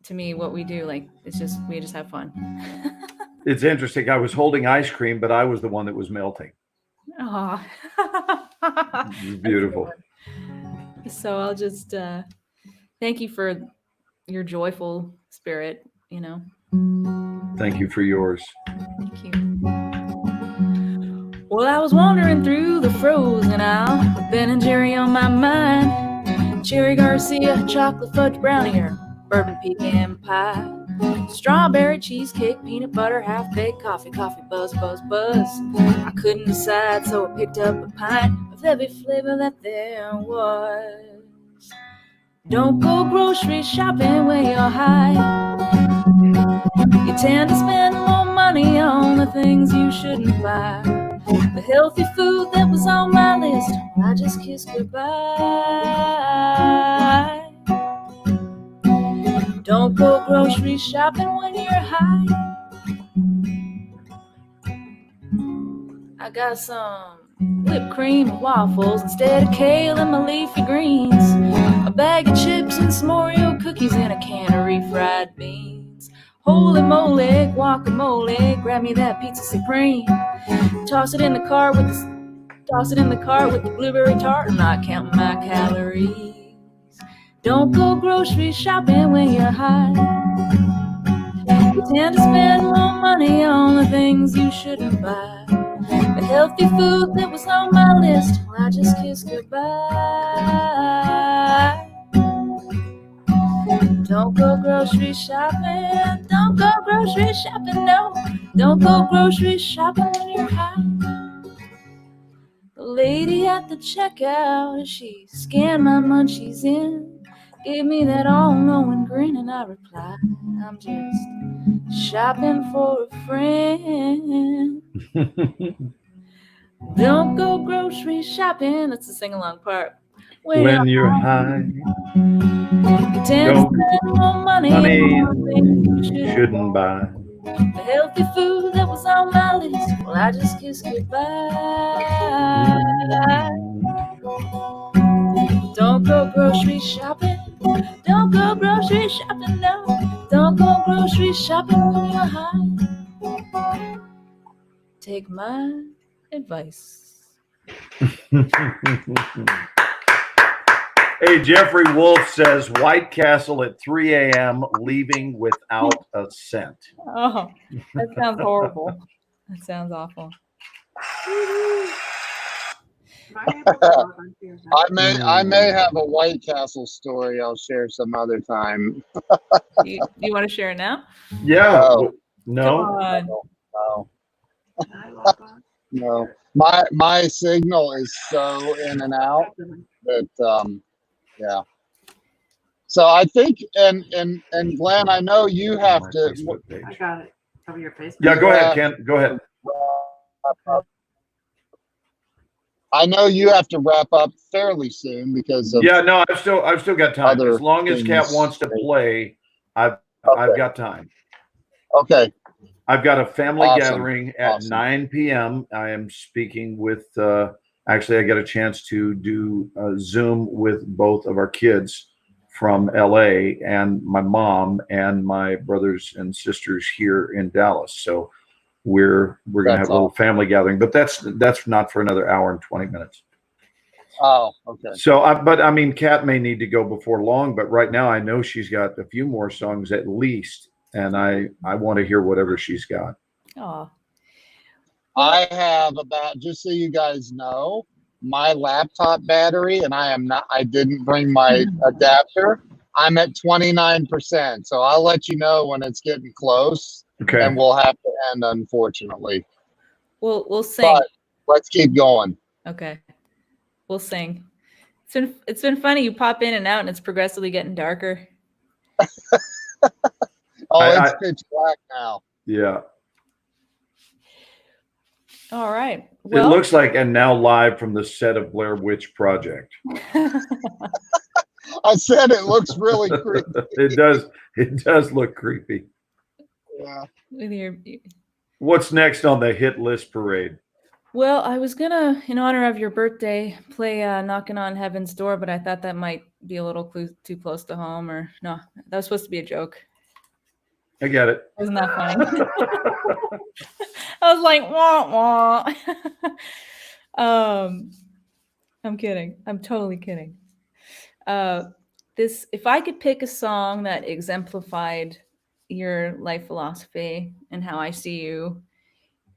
to me, what we do. Like, we just have fun. It's interesting. I was holding ice cream, but I was the one that was melting. Oh, beautiful. So I'll just thank you for your joyful spirit, Thank you for yours. Thank you. Well, I was wandering through the frozen aisle with Ben and Jerry on my mind. Cherry Garcia, chocolate fudge brownie, or bourbon pecan pie. Strawberry cheesecake, peanut butter, half-baked coffee, buzz, buzz, buzz. I couldn't decide, so I picked up a pint of every flavor that there was. Don't go grocery shopping when you're high. You tend to spend more money on the things you shouldn't buy. The healthy food that was on my list, I just kissed goodbye. Don't go grocery shopping when you're high. I got some whipped cream and waffles instead of kale and my leafy greens. A bag of chips and some Oreo cookies and a can of refried beans. Holy moly, guacamole, grab me that pizza supreme. Toss it in the cart with the blueberry tart, and not counting my calories. Don't go grocery shopping when you're high. You tend to spend more money on the things you shouldn't buy. The healthy food that was on my list, well, I just kissed goodbye. Don't go grocery shopping. Don't go grocery shopping, no. Don't go grocery shopping when you're high. The lady at the checkout, as she scanned my munchies in, gave me that all-knowing grin, and I replied, I'm just shopping for a friend. Don't go grocery shopping. That's the sing-along part. When you're high, you tend to spend more money on things you shouldn't buy. The healthy food that was on my list, well, I just kissed goodbye. Don't go grocery shopping. Don't go grocery shopping, no. Don't go grocery shopping when you're high. Take my advice. Hey, Jeffrey Wolf says White Castle at 3 a.m. leaving without a cent. Oh, that sounds horrible. That sounds awful. I may have a White Castle story I'll share some other time. You want to share it now? Yeah. No. No. My signal is so in and out that yeah. So I think and Glenn, I know you have to. I got it. Over your Facebook. Yeah, go ahead, Ken. Go ahead. I know you have to wrap up fairly soon because of Yeah, no, I've still got time. other As long as Kat things. wants to play, I've Okay. got time. Okay. I've got a family Awesome. gathering at Awesome. 9 p.m. I am speaking with, actually, I got a chance to do a Zoom with both of our kids from LA and my mom and my brothers and sisters here in Dallas. So we're going to That's have a little awesome. family gathering, but that's not for another hour and 20 minutes. Oh, okay. So, but I mean, Kat may need to go before long, but right now I know she's got a few more songs at least, and I want to hear whatever she's got. Oh, I have about, just so you guys know, my laptop battery, and I didn't bring my adapter. I'm at 29%. So I'll let you know when it's getting close. Okay. And we'll have to end, unfortunately. we'll sing. But let's keep going. Okay, we'll sing. It's been funny. You pop in and out, and it's progressively getting darker. It's pitch black now. Yeah. All right. Well, It looks like, and now live from the set of Blair Witch Project. I said it looks really creepy. It does look creepy. Yeah. with your. What's next on the hit list parade? Well, I was gonna, in honor of your birthday, play "Knocking on Heaven's Door," but I thought that might be a little too close to home. Or no, that was supposed to be a joke. I get it. Wasn't that funny? I was like, wah wah. I'm kidding. I'm totally kidding. If I could pick a song that exemplified your life philosophy and how I see you,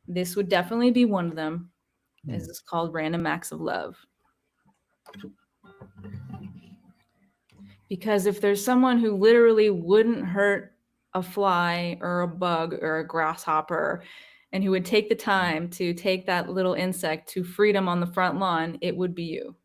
this would definitely be one of them. This is called "Random Acts of Love." Because if there's someone who literally wouldn't hurt a fly or a bug or a grasshopper, and who would take the time to take that little insect to freedom on the front lawn, it would be you.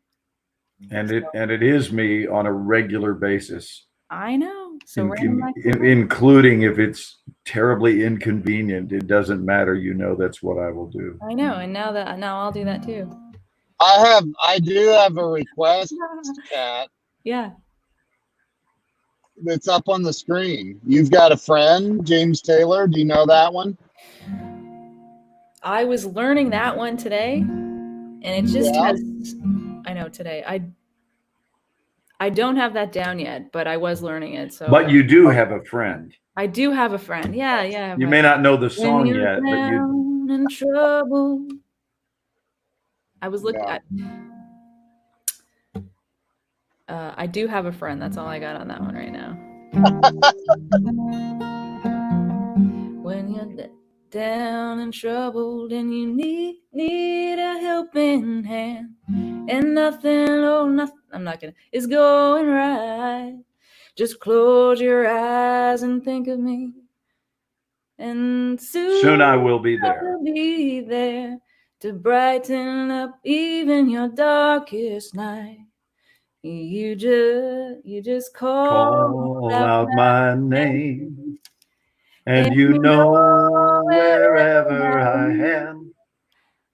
And it is me on a regular basis. I know. So including if it's terribly inconvenient, it doesn't matter. You know, that's what I will do. I know. And now I'll do that too. I do have a request, Kat. Yeah. That's up on the screen. You've got a friend, James Taylor. Do you know that one? I was learning that one today, and it just has. I know today. I don't have that down yet, but I was learning it. So. But you do have a friend. I do have a friend. Yeah. You may not know the song yet, but you. In trouble. I was looking at. I do have a friend. That's all I got on that one right now. When you're down and troubled and you need a helping hand, and nothing, I'm not gonna, is going right. Just close your eyes and think of me, and soon I will be there. I will be there to brighten up even your darkest night. You just call out my name, and you know wherever I am,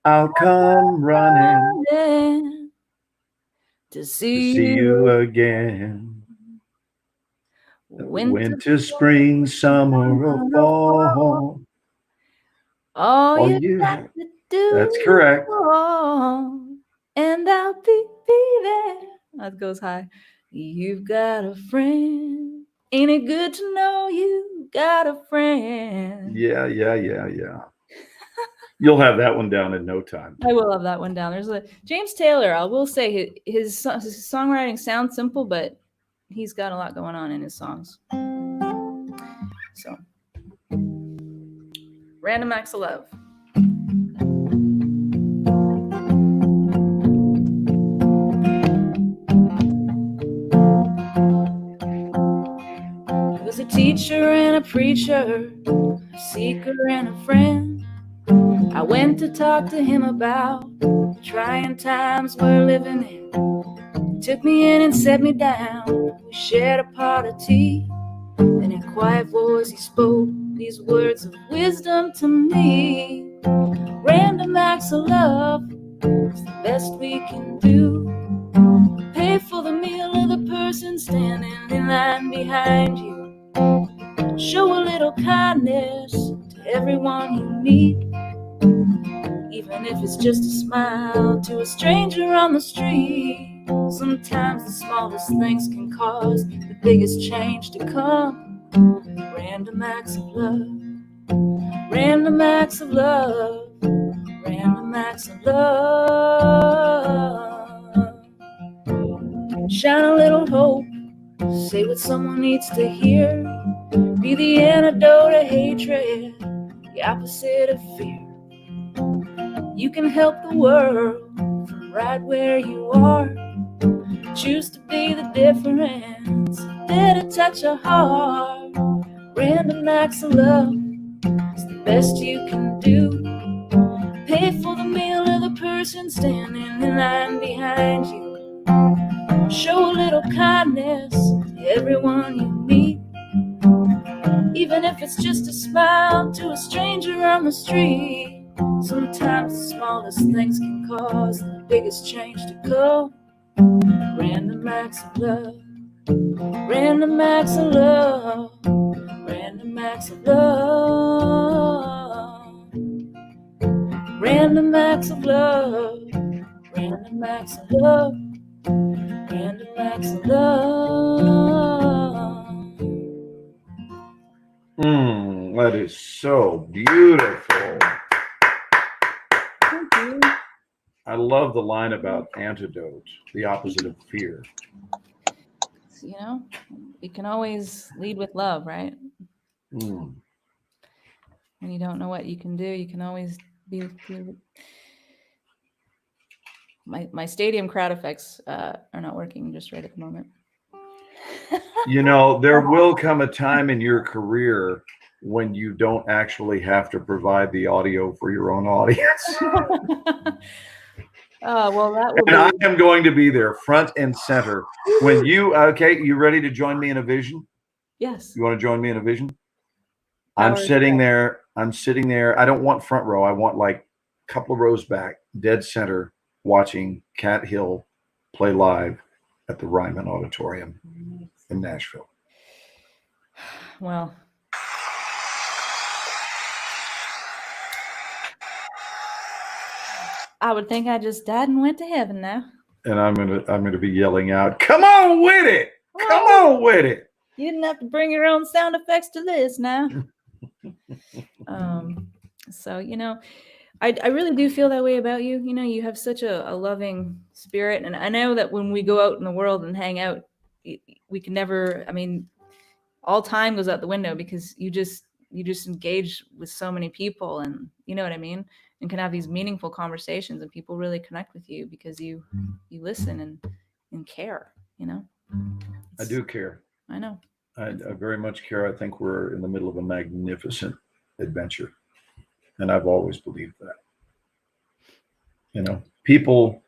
I'll come running to see you again. Winter, spring, summer, or fall. All you have to do. That's correct. And I'll be there. That goes high. You've got a friend. Ain't it good to know you got a friend? Yeah. You'll have that one down in no time. I will have that one down. There's James Taylor. I will say his songwriting sounds simple, but he's got a lot going on in his songs. So, Random Acts of Love. Was a teacher and a preacher, a seeker and a friend. I went to talk to him about the trying times we're living in. He took me in and set me down. We shared a pot of tea. And in a quiet voice he spoke these words of wisdom to me. Random acts of love is the best we can do. Pay for the meal of the person standing in line behind you. Show a little kindness to everyone you meet, even if it's just a smile to a stranger on the street. Sometimes the smallest things can cause the biggest change to come. Random acts of love, random acts of love, random acts of love. Shine a little hope, say what someone needs to hear. Be the antidote of hatred, the opposite of fear. You can help the world from right where you are. Choose to be the difference, dare to touch a heart. Random acts of love is the best you can do. Pay for the meal of the person standing in line behind you. Show a little kindness to everyone you meet, even if it's just a smile to a stranger on the street. Sometimes the smallest things can cause the biggest change to go. Random acts of love, random acts of love, random acts of love, random acts of love, random acts of love, random acts of love. That is so beautiful. Thank you. I love the line about antidote, the opposite of fear. You know, you can always lead with love, right? Mm. When you don't know what you can do, you can always be. My stadium crowd effects are not working just right at the moment. You know, there will come a time in your career when you don't actually have to provide the audio for your own audience. Well, that will And I be. am going to be there front and center when you, okay, you ready to join me in a vision? Yes. You want to join me in a vision? Power I'm sitting there. I don't want front row. I want like a couple of rows back, dead center, watching Cat Hill play live at the Ryman Auditorium in Nashville. Well, I would think I just died and went to heaven now. And I'm gonna be yelling out, "Come on with it! Come on with it!" You didn't have to bring your own sound effects to this now. So, you know, I really do feel that way about you. You know, you have such a loving spirit. And I know that when we go out in the world and hang out, we can never, I mean, all time goes out the window because you just engage with so many people, and you know what I mean, and can have these meaningful conversations, and people really connect with you because you listen and care, you know. I do care. I know. I very much care. I think we're in the middle of a magnificent adventure, and I've always believed that. You know, people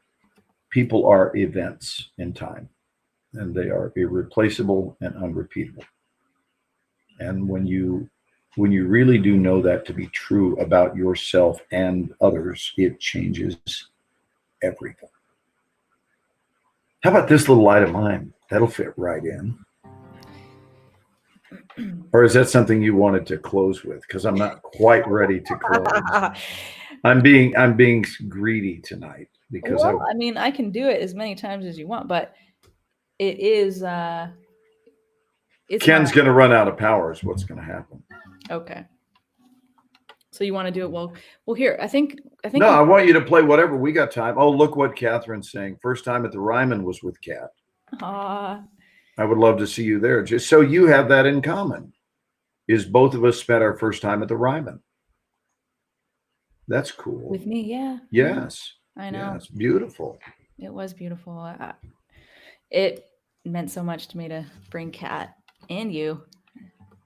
are events in time, and they are irreplaceable and unrepeatable. And when you really do know that to be true about yourself and others, it changes everything. How about this little light of mine? That'll fit right in. Or is that something you wanted to close with? Because I'm not quite ready to close. I'm being greedy tonight because well, I mean, I can do it as many times as you want, but it is it's Ken's going to run out of power is what's going to happen. Okay. So you want to do it? Well, here, I think. No, I want you to play whatever. We got time. Oh, look what Catherine's saying. First time at the Ryman was with Kat. I would love to see you there. Just so you have that in common, is both of us spent our first time at the Ryman. That's cool. With me, yeah. Yes. I know. Yeah, it's beautiful. It was beautiful. It meant so much to me to bring Kat and you.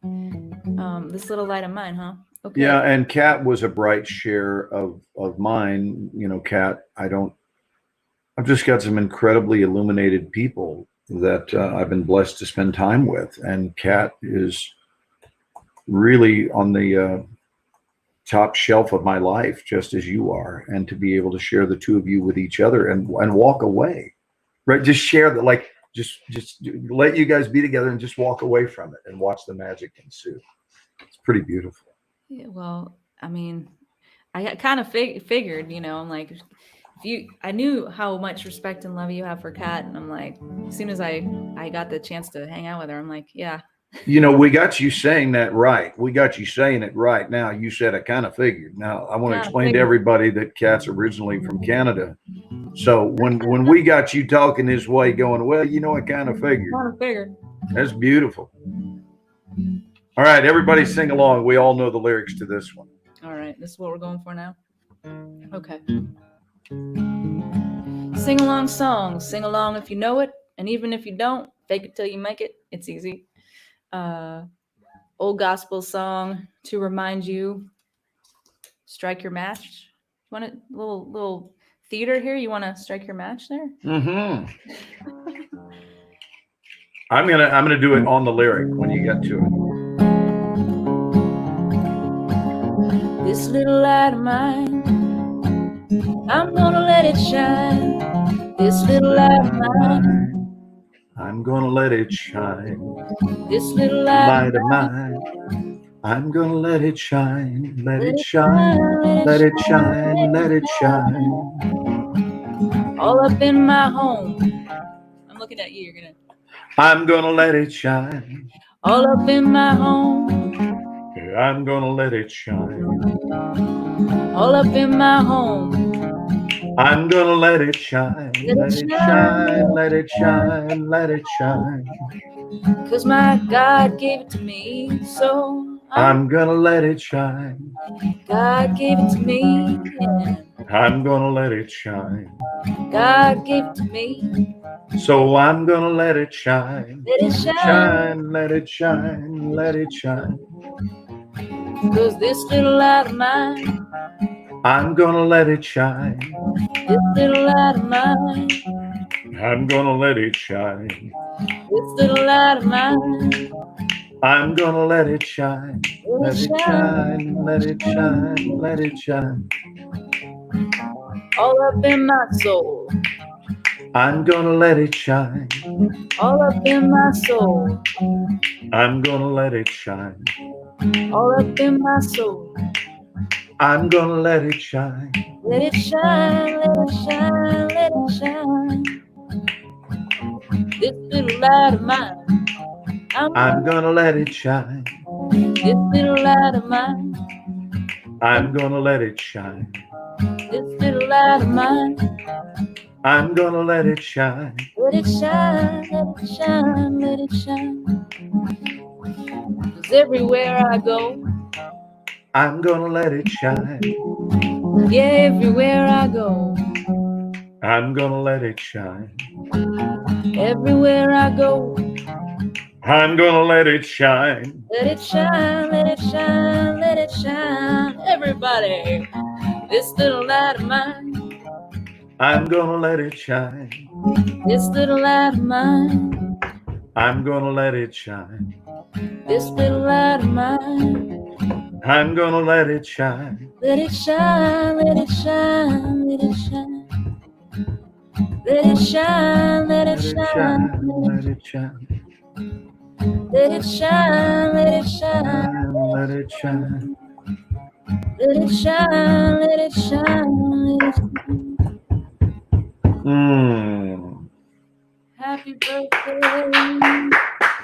This little light of mine, huh? Okay. Yeah, and Kat was a bright share of mine. You know, Kat, I've just got some incredibly illuminated people that I've been blessed to spend time with. And Kat is really on the top shelf of my life, just as you are, and to be able to share the two of you with each other and walk away, right? Just share that, like just let you guys be together and just walk away from it and watch the magic ensue. It's pretty beautiful. Yeah, well, I mean, I kind of figured, you know, I'm like, I knew how much respect and love you have for Kat, and I'm like, as soon as I got the chance to hang out with her, I'm like, yeah. You know, we got you saying that right. We got you saying it right. Now, you said I kind of figured. Now, I want to explain to everybody that Kat's originally from Canada. So when we got you talking this way, going, well, you know, I kind of figured. That's beautiful. All right, everybody sing along. We all know the lyrics to this one. All right, this is what we're going for now. Okay. Sing along song. Sing along if you know it, and even if you don't, fake it till you make it. It's easy. Old gospel song to remind you. Strike your match. You want a little theater here? You want to strike your match there? Mm-hmm. I'm gonna do it on the lyric when you get to it. This little light of mine, I'm gonna let it shine. This little light of mine, I'm gonna let it shine. This little light of mine, I'm gonna let it shine. Let it shine. Let it shine. Let it shine. All up in my home. I'm looking at you. You're gonna. I'm gonna let it shine. All up in my home. I'm gonna let it shine. All up in my home. I'm gonna let it shine. Let it shine. Let it shine. Let it shine. 'Cause my God gave it to me, so I'm gonna let it shine. God gave it to me. Yeah. I'm gonna let it shine. God gave it to me. So I'm gonna let it shine. Let it shine. Let it shine. Let it shine. 'Cause this little light of mine, I'm gonna let it shine. This little light of mine, I'm gonna let it shine. This little light of mine, I'm gonna let it shine. Let it shine. Let it shine. Let it shine. All up in my soul. I'm gonna let it shine. All up in my soul. I'm gonna let it shine. All up in my soul. I'm gonna let it shine. Let it shine, let it shine, let it shine. This little light of mine, I'm gonna let it shine. This little light of mine, I'm gonna let it shine. This little light of mine, I'm gonna let it shine. Let it shine, let it shine, let it shine. 'Cause everywhere I go, I'm gonna let it shine. Yeah, everywhere I go, I'm gonna let it shine. Everywhere I go, I'm gonna let it shine. Let it shine, let it shine, let it shine. Everybody, this little light of mine, I'm gonna let it shine. This little light of mine, I'm gonna let it shine. This little light of mine, I'm gonna let it shine. Let it shine, let it shine, let it shine. Let it shine, let it shine, let it shine. Let it shine, let it shine, let it shine. Let it shine, let it shine, let it shine. Happy birthday.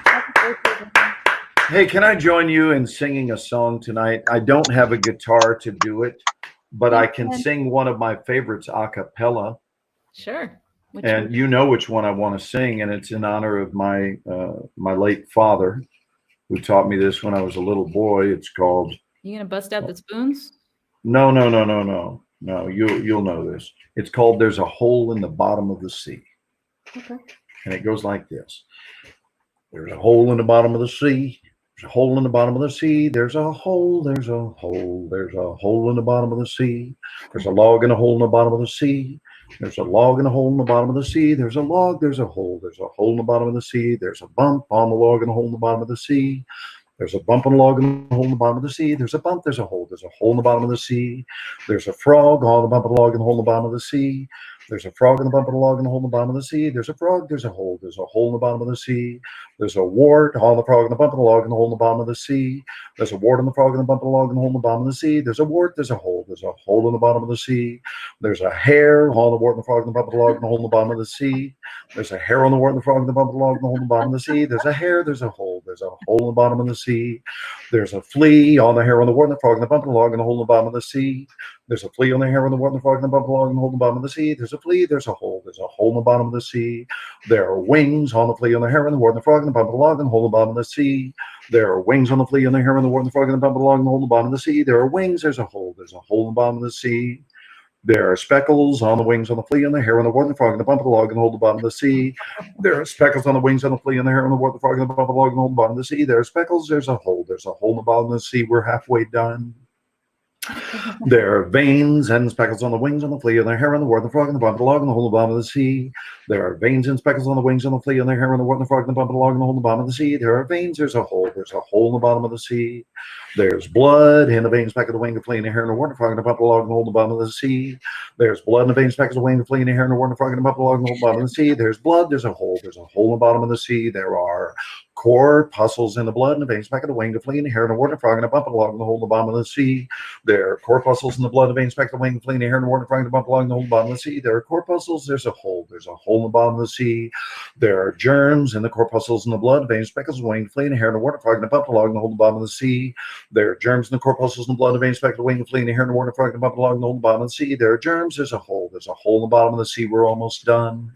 Happy birthday. Hey, can I join you in singing a song tonight? I don't have a guitar to do it, but I can sing one of my favorites a cappella. Sure. And you know which one I want to sing, and it's in honor of my my late father, who taught me this when I was a little boy. It's called. You gonna bust out the spoons? No. You'll know this. It's called "There's a Hole in the Bottom of the Sea." Okay. And it goes like this: There's a hole in the bottom of the sea. There's a hole in the bottom of the sea. There's a hole. There's a hole. There's a hole in the bottom of the sea. There's a log in a hole in the bottom of the sea. There's a log in a hole in the bottom of the sea. There's a log. There's a hole. There's a hole in the bottom of the sea. There's a bump on the log and a hole in the bottom of the sea. There's a bump and a log and a hole in the bottom of the sea. There's a bump, there's a hole in the bottom of the sea. There's a frog on the bump and a log and a hole in the bottom of the sea. There's a frog in the bump and a log and a hole in the bottom of the sea. There's a frog, there's a hole in the bottom of the sea. There's a wart on the frog and the bump and a log and a hole in the bottom of the sea. There's a wart on the frog and the bump and a log and a hole in the bottom of the sea. There's a wart, there's a hole in the bottom of the sea. There's a hare on the wart and the frog and the bump and a log and a hole in the bottom of the sea. There's a hare on the wart and the frog and the bump and a log and a hole in the bottom of the sea. There's a hare, there's a hole in the bottom of the sea. There's a flea on the hare on the wart and the frog and the bump and a log and a hole in the bottom of the sea. There's a flea on the hare on the wart and the frog and the bump and a log and a hole in the bottom of the sea. There's a flea, there's a hole in the bottom of the sea. There are wings on the flea on the hare and the wart and the frog and the bump and a log and a hole in the bottom of the sea. There are wings on the flea on the hare and the wart and the frog and the bump and a log and a hole in the bottom of the sea. There are wings, there's a hole in the bottom of the sea. There are speckles on the wings on the flea and the hare and the wart and the frog and the bump and the log and the hole in the bottom of the sea. There are speckles on the wings on the flea and the hare and the wart and the frog and the bump and the log and the hole in the bottom of the sea. There are speckles, there's a hole in the bottom of the sea. We're halfway done. There are veins and speckles on the wings on the flea and the hare and the wart and the frog and the bump and the log and the hole in the bottom of the sea. There are veins and speckles on the wings on the flea and the hare and the wart and the frog and the bump and the log and the hole in the bottom of the sea. There are veins, there's a hole in the bottom of the sea. There's blood in the veins back of the wing of the flea and the hare and the wart and the frog and the bump and the log and the hole in the bottom of the sea. There's blood in the veins back of the wing of the flea and the hare and the wart and the frog and the bump and the log and the hole in the bottom of the sea. There's blood, there's a hole in the bottom of the sea. There are corpuscles in the blood and the veins back of the wing of the flea and the hare and the wart and the frog and the bump and the log and the hole in the bottom of the sea. There are corpuscles in the blood and veins back of the wing of the flea and the hare and the wart and the frog and the bump and the log and the hole in the bottom of the sea. There are corpuscles, there's a hole in the bottom of the sea. There are germs in the corpuscles in the blood, veins, speckles, and wing, flea, and hair, and the wart, and frog, and the bump, and log, and the hole in the bottom of the sea. There are germs in the corpuscles in the blood, veins, speckles, wing, flea, and hair, and the wart, and frog, and the bump, and log, and the hole in the bottom of the sea. There are germs. There's a hole in the bottom of the sea. We're almost done.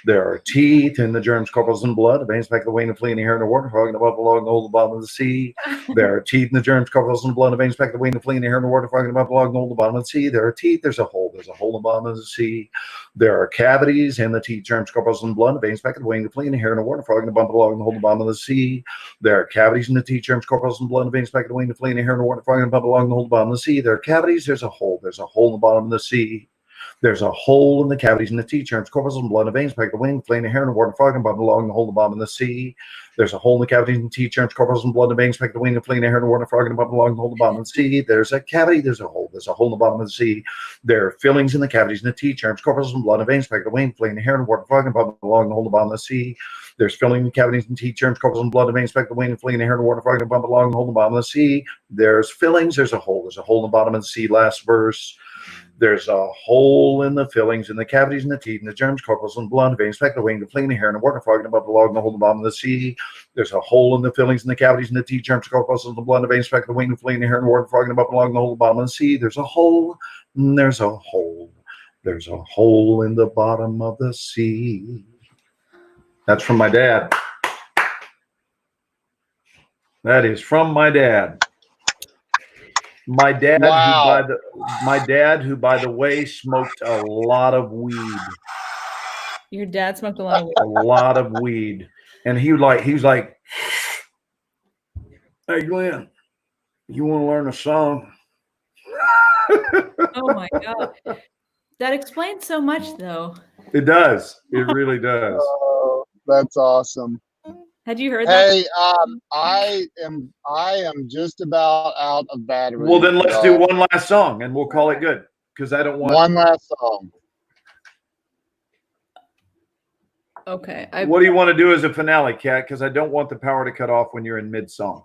There are teeth in the germs, corpuscles, and blood, veins, speckles, the wing, and flea, and hair, and the wart, and frog, and the bump, and log, and the hole in the bottom of the sea. There are teeth in the germs, corpuscles, and blood, veins, speckles, the wing, and flea, and hair, and the wart, and frog, and the bump, and log, and the hole in the bottom of the sea. There are teeth. There's a hole in the bottom of the sea. There are cavities in the teeth, germs, corpuscles, and blood, veins, speckles, the wing, the flea, and the hair, and the wart, and frog, and the bump, and log, and the hole in the bottom of the sea. There are cavities in the teeth, germs, corpuscles, and blood, veins, speckles, the wing, the flea, and the hair, and the wart, and frog, and the bump, and log, and the hole in the bottom of the sea. There are cavities. There's a hole in the bottom of the sea. There's a hole in the cavities in the teeth, germs, corpuscles, and blood, and veins, back the wing, flame, and hair, and water, and frog, and bump along the hole in the bottom of the sea. There's a hole in the cavities in the teeth, germs, corpuscles, and blood, and veins, back the wing, and flame, and hair, and water, and frog, and bump along the hole in the bottom of the sea. There's a cavity, there's a hole in the bottom of the sea. There are fillings in the cavities in the teeth, germs, corpuscles, and blood, and veins, back the wing, flame, and hair, and water, and frog, and bump along the hole in the bottom of the sea. There's filling in the cavities and teeth, germs, corpuscles, and blood, and veins, back the wing, and flea, and hair, and water, frog, and bump along the hole in the bottom of the sea. There's fillings, there's a hole in the bottom of the sea. Last verse. There's a hole in the fillings in the cavities in the teeth and the germs, corpuscles, and blood, veins, back the wing, the flea, and the hair, and the water, frog, and above the log, and the hole in the bottom of the sea. There's a hole in the fillings in the cavities in the teeth, germs, corpuscles, and blood, veins, back the wing, the flea, and the hair, and the water, frog, and above the log, and the hole in the bottom of the sea. There's a hole, and there's a hole. There's a hole in the bottom of the sea. That's from my dad. That is from my dad. My dad, Wow. who by the way smoked a lot of weed. Your dad smoked a lot of weed. A lot of weed, and he was like, "Hey Glenn, you want to learn a song?" Oh my god, that explains so much, though. It does. It really does. Oh, that's awesome. Had you heard that? Hey, I am just about out of battery. Well, then let's do one last song, and we'll call it good. Because I don't want one last song. Okay. What do you want to do as a finale, Kat? Because I don't want the power to cut off when you're in mid-song.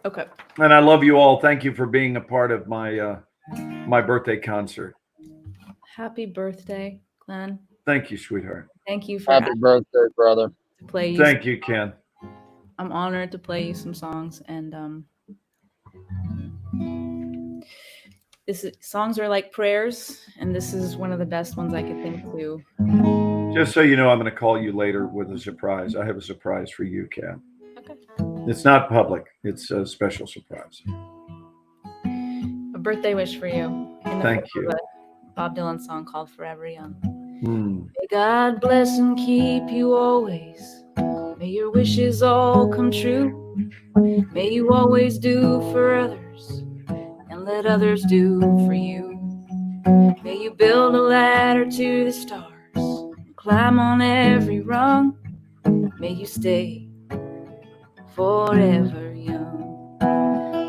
Okay. And I love you all. Thank you for being a part of my my birthday concert. Happy birthday, Glenn. Thank you, sweetheart. Thank you for Happy birthday, brother. to play you. Thank you, Ken. I'm honored to play you some songs, and songs are like prayers, and this is one of the best ones I could think to. Just so you know, I'm going to call you later with a surprise. I have a surprise for you, Kat. Okay. It's not public. It's a special surprise. A birthday wish for you. Thank you. A Bob Dylan song called Forever Young. Mm. May God bless and keep you always. May your wishes all come true. May you always do for others and let others do for you. May you build a ladder to the stars, climb on every rung. May you stay forever young,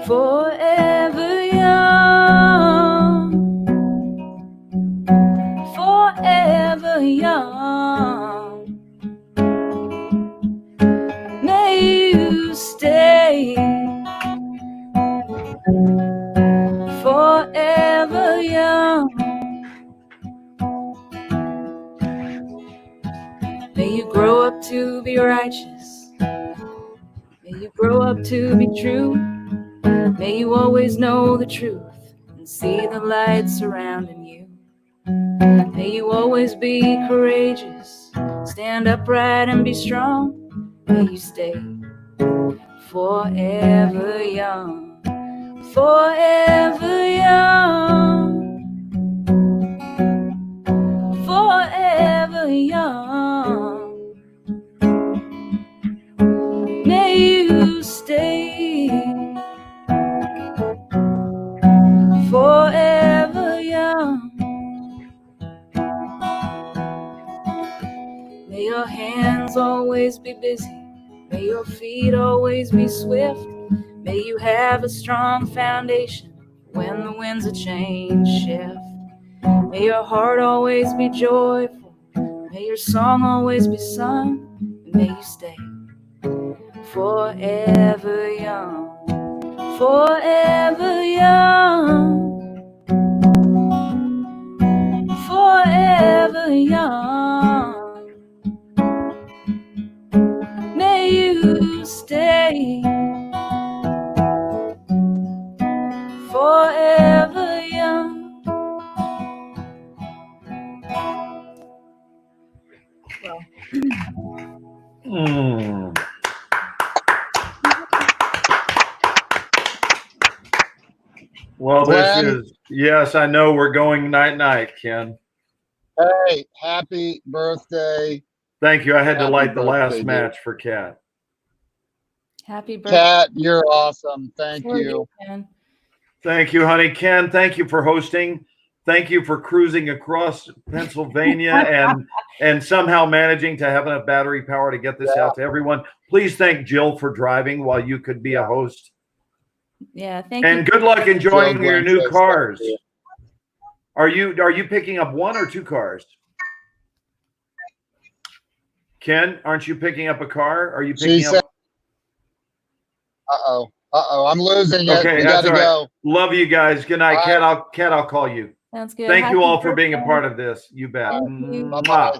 forever young, forever young. May you stay forever young. May you grow up to be righteous. May you grow up to be true. May you always know the truth and see the light surrounding you. May you always be courageous, stand upright and be strong. May you stay forever young, forever young, forever young. May you stay forever young. May your hands always be busy. May your feet always be swift. May you have a strong foundation when the winds of change shift. May your heart always be joyful. May your song always be sung. And may you stay forever young, forever young, forever young. May you stay forever young. Mm. Well, Glenn? this is, yes, I know we're going night-night, Ken. Hey, happy birthday. Thank you. I had to Happy light the last birthday, match for Kat. Happy birthday. Kat, you're awesome. Thank for you. Ken. Thank you, honey. Ken, thank you for hosting. Thank you for cruising across Pennsylvania and somehow managing to have enough battery power to get this out to everyone. Please thank Jill for driving while you could be a host. Yeah, thank you. And good luck enjoying Jill your Glenn new says cars. thank you. Are you picking up one or two cars? Ken, aren't you picking up a car? Are you picking She said, up? I'm losing it. Okay, We that's gotta all right. go. Love you guys. Good night, Bye. Kat. I'll call you. Sounds good. Thank you Happy all for being a birthday. part of this. You bet. Thank you. Bye-bye.